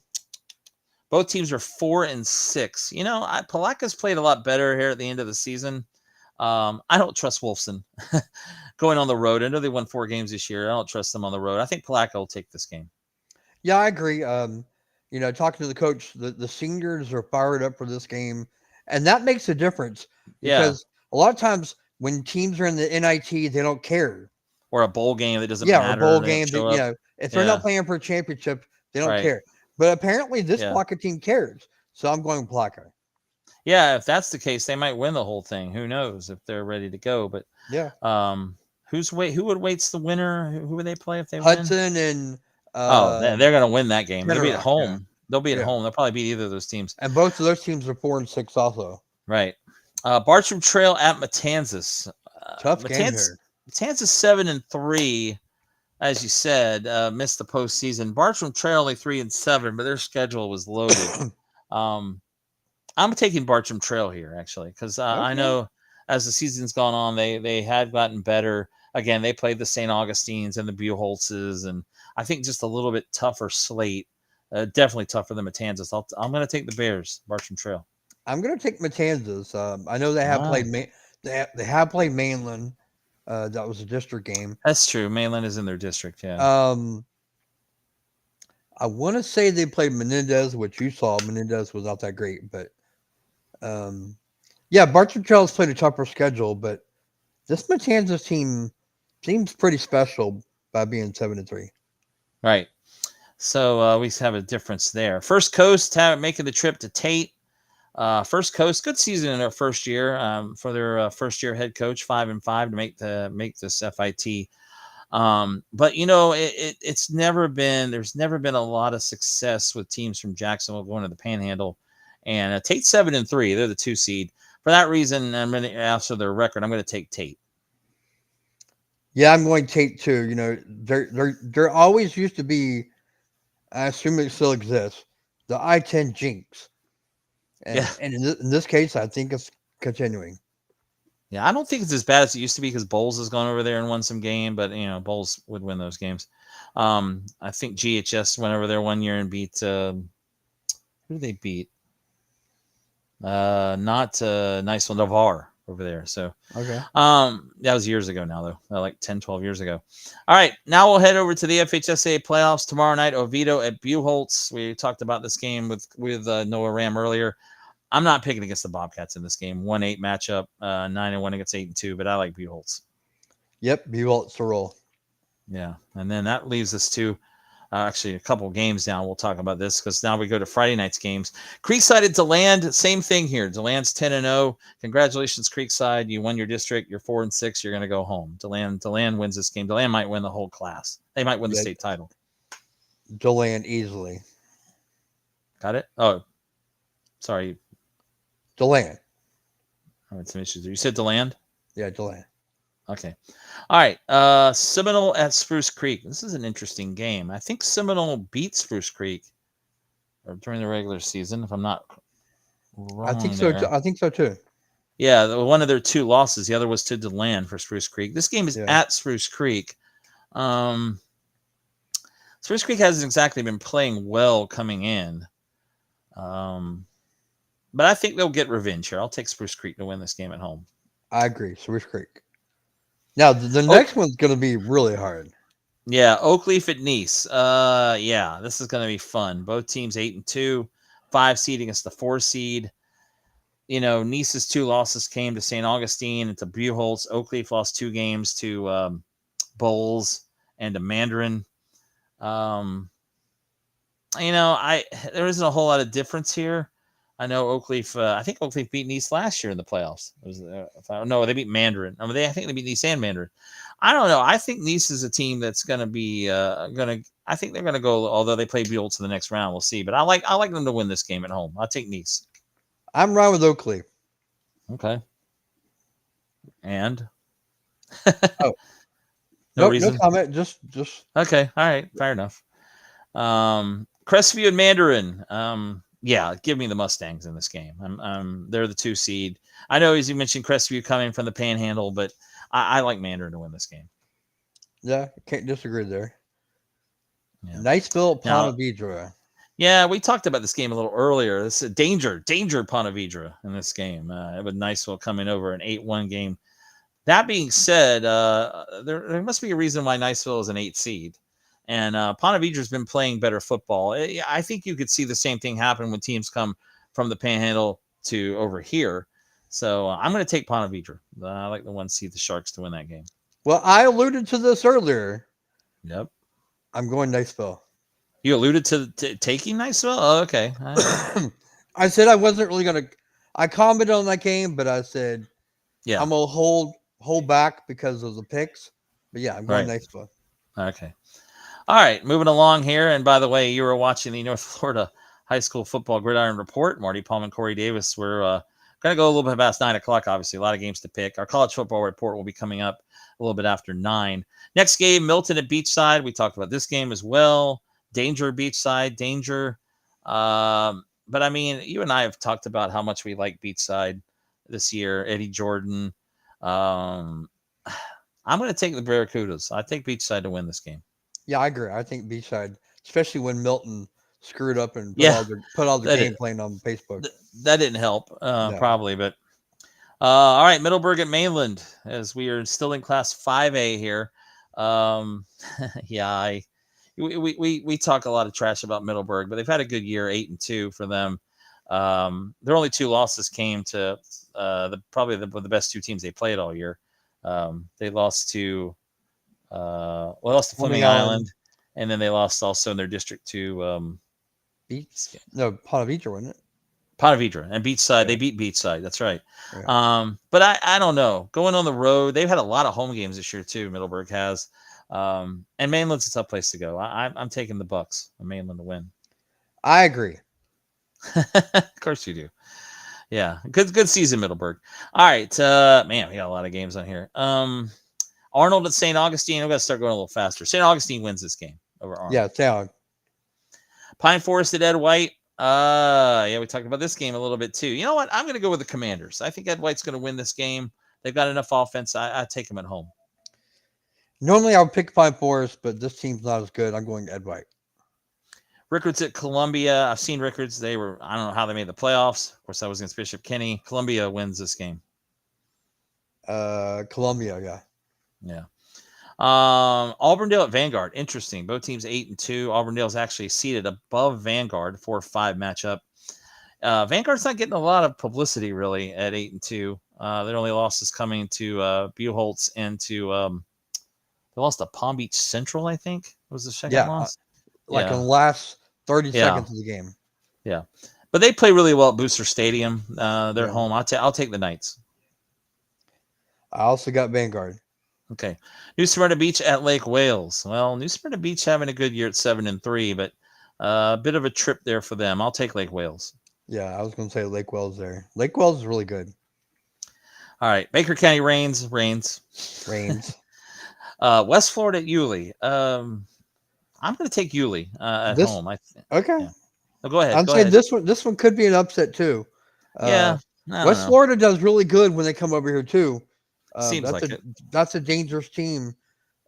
teams are 4-6. You know, Palaca's played a lot better here at the end of the season. I don't trust Wolfson going on the road. I know they won 4 games this year. I don't trust them on the road. I think Palaca will take this game. Yeah, I agree. You know, talking to the coach, the seniors are fired up for this game, and that makes a difference because a lot of times when teams are in the NIT, they don't care. Or a bowl game that doesn't matter. Or a bowl game that, you know, if they're not playing for a championship, they don't care. But apparently this Palaca team cares. So I'm going Palaca. Yeah, if that's the case, they might win the whole thing. Who knows if they're ready to go? But who waits the winner? Who would they play if they win? Hudson and they're going to win that game. They'll be at home. Yeah. They'll be at home. They'll probably beat either of those teams. And both of those teams are 4-6 also. Right. Bartram Trail at Matanzas. Tough game here. Matanzas 7-3, as you said, missed the postseason. Bartram Trail only 3-7, but their schedule was loaded. I'm taking Bartram Trail here actually because I know as the season's gone on, they had gotten better. Again, they played the St. Augustines and the Buholtzes, and I think just a little bit tougher slate. Definitely tougher than Matanzas. I'm going to take the Bears, Bartram Trail. I'm going to take Matanzas. I know they have played. They have played Mainland. That was a district game. That's true. Mainland is in their district. Yeah. I want to say they played Menendez, which you saw. Menendez was not that great, but Bartram Trail's played a tougher schedule, but this Matanzas team seems pretty special by being 7-3. Right. So we have a difference there. First Coast making the trip to Tate. First Coast, good season in their first year for their first year head coach, 5-5 to make this FIT. But you know, there's never been a lot of success with teams from Jacksonville going to the Panhandle, and Tate 7-3. They're the 2 seed. For that reason, I'm going to after their record, I'm going to take Tate. Yeah, I'm going Tate too. You know, there always used to be, I assume it still exists, the I-10 jinx. And in this case, I think it's continuing. Yeah, I don't think it's as bad as it used to be because Bowles has gone over there and won some game, but you know, Bowles would win those games. I think GHS went over there one year and beat who did they beat? Not Niceville, Navarre over there. So okay. That was years ago now though, like 10, 12 years ago. All right, now we'll head over to the FHSAA playoffs tomorrow night. Oviedo at Buholtz. We talked about this game with Noah Ram earlier. I'm not picking against the Bobcats in this game. 1-8 matchup, 9-1 against 8-2, but I like Buholtz. Yep, Buholtz to roll. Yeah, and then that leaves us to actually a couple games now. We'll talk about this because now we go to Friday night's games. Creekside at DeLand, same thing here. DeLand's 10-0. Congratulations, Creekside. You won your district. You're 4-6. You're going to go home. DeLand wins this game. DeLand might win the whole class. They might win the state title. DeLand easily. Got it? Oh, sorry. DeLand. I had some issues there. You said DeLand? Yeah, DeLand. Okay. All right. Seminole at Spruce Creek. This is an interesting game. I think Seminole beat Spruce Creek during the regular season, if I'm not wrong. I think so. I think so too. Yeah, one of their 2 losses. The other was to DeLand for Spruce Creek. This game is at Spruce Creek. Spruce Creek hasn't exactly been playing well coming in. But I think they'll get revenge here. I'll take Spruce Creek to win this game at home. I agree. Spruce Creek. Now, the next one's going to be really hard. Yeah, Oakleaf at Nice. This is going to be fun. Both teams 8-2, 5 seed against the 4 seed. You know, Nice's 2 losses came to St. Augustine and to Buholtz. Oakleaf lost 2 games to Bowles and to Mandarin. There isn't a whole lot of difference here. I know Oakleaf. I think Oakleaf beat Nice last year in the playoffs. They beat Mandarin. I think they beat Nice and Mandarin. I don't know. I think Nice is a team that's going to be I think they're going to go. Although they play Buholtz in the next round, we'll see. But I like them to win this game at home. I'll take Nice. I'm riding with Oakley. Okay. And Oh, no no reason. comment. Just Okay. All right. Fair enough. Crestview and Mandarin. Yeah, give me the Mustangs in this game. They're the 2 seed. I know, as you mentioned, Crestview coming from the Panhandle, but I like Mandarin to win this game. yeah, can't disagree there. Yeah. Niceville, Now, Ponte Vedra. yeah, we talked about this game a little earlier. This is danger Ponte Vedra in this game. With Niceville coming over an 8-1 game. That being said, there must be a reason why Niceville is an 8 seed. And Ponte Vedra's been playing better football. I think you could see the same thing happen when teams come from the Panhandle to over here. So I'm going to take Ponte Vedra. I like the 1 seed, the Sharks, to win that game. Well, I alluded to this earlier. Yep. I'm going Niceville. You alluded to taking Niceville? Oh, okay. I said I wasn't really going to. I commented on that game, but I said, yeah, I'm going to hold back because of the picks. But yeah, I'm going Niceville. Okay. All right, moving along here. And by the way, you were watching the North Florida High School Football Gridiron Report. Marty, Pallman, Corey Davis. We're going to go a little bit past 9 o'clock, obviously. A lot of games to pick. Our college football report will be coming up a little bit after 9. Next game, Milton at Beachside. We talked about this game as well. Danger, Beachside, danger. But, I mean, you and I have talked about how much we like Beachside this year. Eddie Jordan. I'm going to take the Barracudas. I take Beachside to win this game. Yeah, I agree. I think Beachside, especially when Milton screwed up and put all the game playing on Facebook. That didn't help, probably. But all right, Middleburg at Mainland, as we are still in Class 5A here. Yeah, we talk a lot of trash about Middleburg, but they've had a good year, 8-2 for them. Their only 2 losses came to probably the best 2 teams they played all year. They lost to Fleming Island, and then they lost also in their district to Ponte Vedra, wasn't it? Ponte Vedra and Beachside. Yeah. They beat Beachside. That's right. Yeah. But I don't know. Going on the road, they've had a lot of home games this year too. Middleburg has, and Mainland's a tough place to go. I'm taking the Bucks and Mainland to win. I agree. Of course you do. Yeah, good season, Middleburg. All right, man, we got a lot of games on here. Arnold at St. Augustine. I've got to start going a little faster. St. Augustine wins this game over Arnold. Yeah, St. Pine Forest at Ed White. Yeah, we talked about this game a little bit too. You know what? I'm going to go with the Commanders. I think Ed White's going to win this game. They've got enough offense. I take them at home. Normally I would pick Pine Forest, but this team's not as good. I'm going Ed White. Rickards at Columbia. I've seen Rickards. I don't know how they made the playoffs. Of course, I was against Bishop Kenny. Columbia wins this game. Columbia, yeah. Yeah. Auburndale at Vanguard. Interesting. Both teams 8-2. Auburndale's actually seated above Vanguard, 4-5 matchup. Vanguard's not getting a lot of publicity really at 8-2. Their only losses coming to Buchholz and to they lost to Palm Beach Central, I think was the second loss. In the last 30 seconds of the game. Yeah. But they play really well at Booster Stadium. They're home. I'll take the Knights. I also got Vanguard. Okay. New Smyrna Beach at Lake Wales. Well, New Smyrna Beach having a good year at 7-3, but a bit of a trip there for them. I'll take Lake Wales. Yeah, I was going to say Lake Wales there. Lake Wales is really good. All right. Baker County Rains. West Florida at Yulee. I'm going to take Yulee at home. Okay. Yeah. Oh, go ahead. I'm saying this one could be an upset too. West Florida does really good when they come over here too. Seems like it. That's a dangerous team.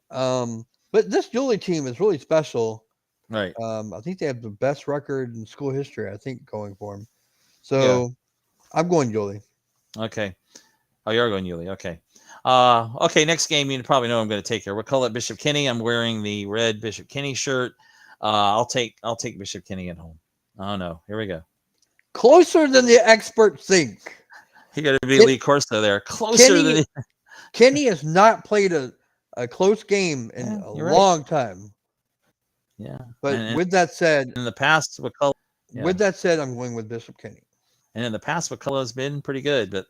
But this Yulee team is really special. Right. I think they have the best record in school history, I think, going for them. So I'm going Yulee. Okay. Oh, you're going Yulee. Okay. Okay, next game, you probably know I'm going to take here. We'll call it Bishop Kenny. I'm wearing the red Bishop Kenny shirt. I'll take Bishop Kenny at home. Oh, no. Here we go. Closer than the experts think. You got to be Lee Corso there. Closer Kenny has not played a close game in a long time. Yeah. But with that said, in the past, with that said, I'm going with Bishop Kenny. And in the past, McCullough's been pretty good. But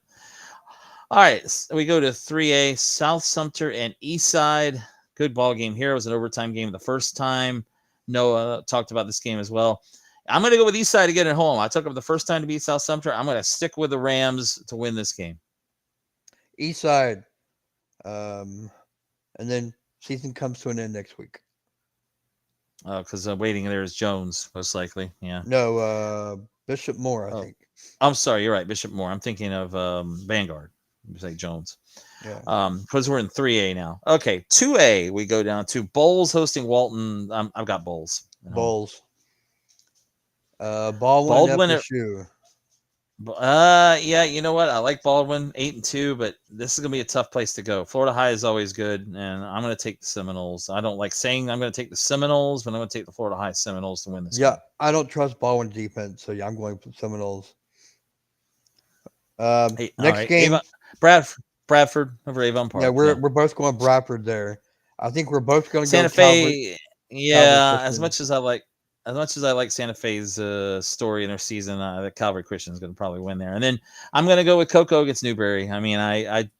all right, so we go to 3A, South Sumter and Eastside. Good ball game here. It was an overtime game the first time. Noah talked about this game as well. I'm going to go with Eastside again at home. I took them the first time to beat South Sumter. I'm going to stick with the Rams to win this game. East Side. And then season comes to an end next week. Because waiting there is Jones, most likely. Yeah. No, Bishop Moore, I think. I'm sorry. You're right. Bishop Moore. I'm thinking of Vanguard. You say Jones. Yeah. Because we're in 3A now. Okay. 2A, we go down to Bowles hosting Walton. I've got Bowles. Bowles. Baldwin FSU. Yeah, you know what? I like Baldwin 8-2, but this is gonna be a tough place to go. Florida High is always good, and I'm gonna take the Seminoles. I don't like saying I'm gonna take the Seminoles, but I'm gonna take the Florida High Seminoles to win this. Yeah, game. I don't trust Baldwin's defense, so yeah, I'm going for Seminoles. Next game, Bradford over Avon Park. Yeah, we're both going Bradford there. I think we're both going to Santa go Fe. Yeah, Calvary as much as I like Santa Fe's story in their season, the Calvary Christian is going to probably win there. And then I'm going to go with Cocoa against Newberry. I mean, I'd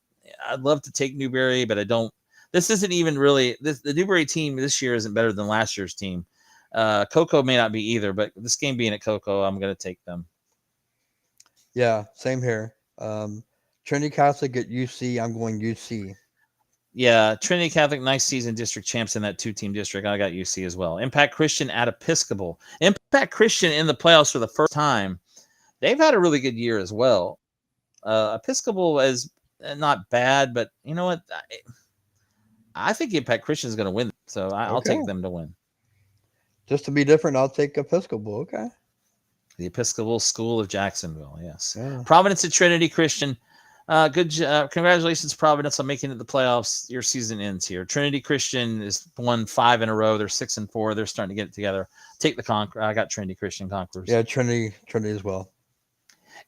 love to take Newberry, but I don't. This isn't even really the Newberry team this year isn't better than last year's team. Cocoa may not be either, but this game being at Cocoa, I'm going to take them. Yeah, same here. Trinity Catholic at UC. I'm going UC. Yeah, Trinity Catholic, nice season, district champs in that 2-team district. I got UC as well. Impact Christian at Episcopal. Impact Christian in the playoffs for the first time. They've had a really good year as well. Episcopal is not bad, but you know what? I think Impact Christian is going to win. So I'll take them to win. Just to be different, I'll take Episcopal. Okay. The Episcopal School of Jacksonville. Yes. Yeah. Providence at Trinity Christian. Good. Congratulations, Providence, on making it the playoffs. Your season ends here. Trinity Christian is won 5 in a row. They're 6-4. They're starting to get it together. Take the Conqueror. I got Trinity Christian Conquerors. Yeah, Trinity as well.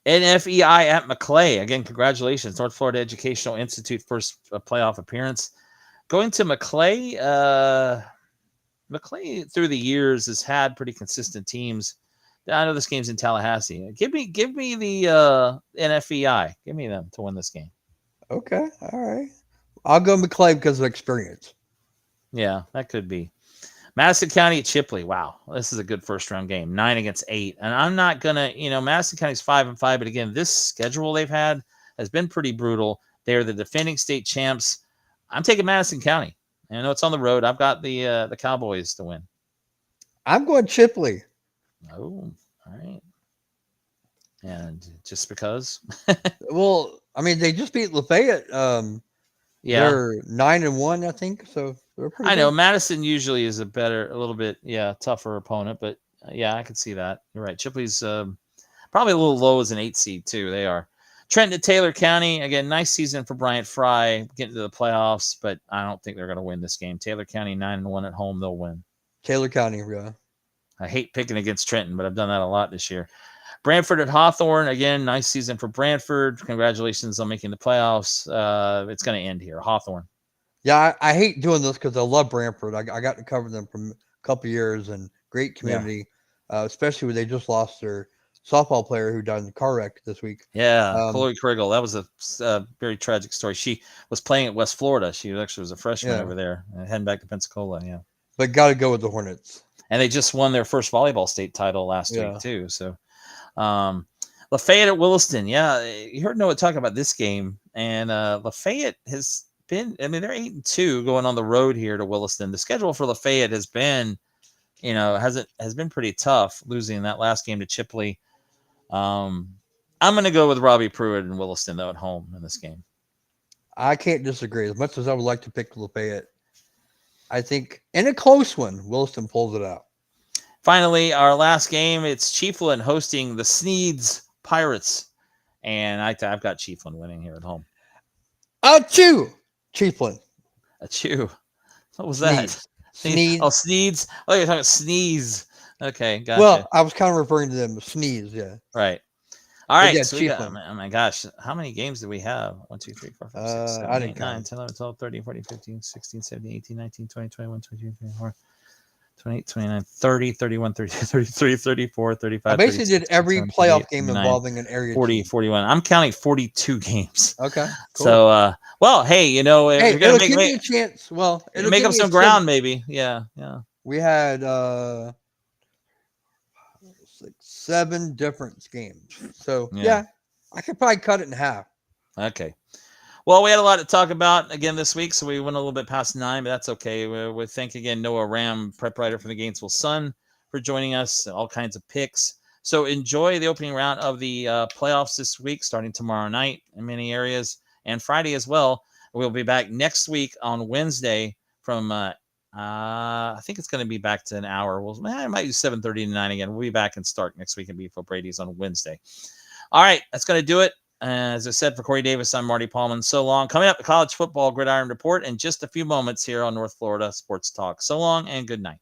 NFEI at McClay. Again, congratulations. North Florida Educational Institute first playoff appearance. Going to McClay. McClay through the years has had pretty consistent teams. I know this game's in Tallahassee. Give me the NFEI. Give me them to win this game. Okay, all right. I'll go McClay because of experience. Yeah, that could be. Madison County at Chipley. Wow, this is a good first round game. 9-8, and I'm not gonna. Madison County's 5-5, but again, this schedule they've had has been pretty brutal. They're the defending state champs. I'm taking Madison County. I know it's on the road. I've got the Cowboys to win. I'm going Chipley. Oh, all right. And just because? Well, I mean, they just beat Lafayette. Yeah. They're 9-1, I think. So they're pretty I know good. Madison usually is a little bit, tougher opponent, but I could see that. You're right. Chipley's probably a little low as an 8 seed too. They are. Trenton at Taylor County. Again, nice season for Bryant Fry getting to the playoffs, but I don't think they're going to win this game. Taylor County 9-1 at home. They'll win. Taylor County, yeah. I hate picking against Trenton, but I've done that a lot this year. Brantford at Hawthorne. Again, nice season for Brantford. Congratulations on making the playoffs. It's going to end here. Hawthorne. Yeah, I hate doing this because I love Brantford. I got to cover them for a couple of years and great community, especially when they just lost their softball player who died in the car wreck this week. Yeah, Chloe Krigel. That was a very tragic story. She was playing at West Florida. She actually was a freshman over there, heading back to Pensacola. Yeah, but got to go with the Hornets. And they just won their first volleyball state title last week too. So, Lafayette at Williston. Yeah, you heard Noah talk about this game, and Lafayette has been. I mean, they're 8-2 going on the road here to Williston. The schedule for Lafayette has been, has been pretty tough. Losing that last game to Chipley. I'm going to go with Robbie Pruitt and Williston though at home in this game. I can't disagree. As much as I would like to pick Lafayette, I think in a close one, Williston pulls it out. Finally, our last game, it's Chiefland hosting the Sneeds Pirates. And I've got Chiefland winning here at home. Achoo! Chiefland. Achoo. What was that? Sneeze. Oh, Sneeds. Oh, you're talking sneeze. Okay, gotcha. Well, I was kind of referring to them as Sneeze, yeah. Right. All right. Yeah, so we got, oh my gosh. How many games do we have? 1, 2, 3, 4, 5, 6, 7, 8, 9, 10, 11, 12, 13, 14, 15, 16, 17, 18, 19, 20, 21, 22, 24, 28, 29, 30, 31, 32, 33, 34, 35. I basically did every playoff game involving an area 40, team. 41. I'm counting 42 games. Okay. Cool. So, well, hey, you're going to give me a chance. Well, it'll make up some ground, maybe. Yeah. We had 6, 7 different games. So Yeah. yeah, I could probably cut it in half. Okay. Well, we had a lot to talk about again this week, so we went a little bit past 9, but that's okay. We thank again Noah Ram, prep writer from the Gainesville Sun, for joining us. All kinds of picks. So enjoy the opening round of the playoffs this week, starting tomorrow night in many areas, and Friday as well. We'll be back next week on Wednesday from I think it's going to be back to an hour. I might do 7:30 to 9 again. We'll be back and start next week and be for Brady's on Wednesday. All right, that's going to do it. As I said, for Corey Davis, I'm Marty Pallman. So long. Coming up, the College Football Gridiron Report in just a few moments here on North Florida Sports Talk. So long and good night.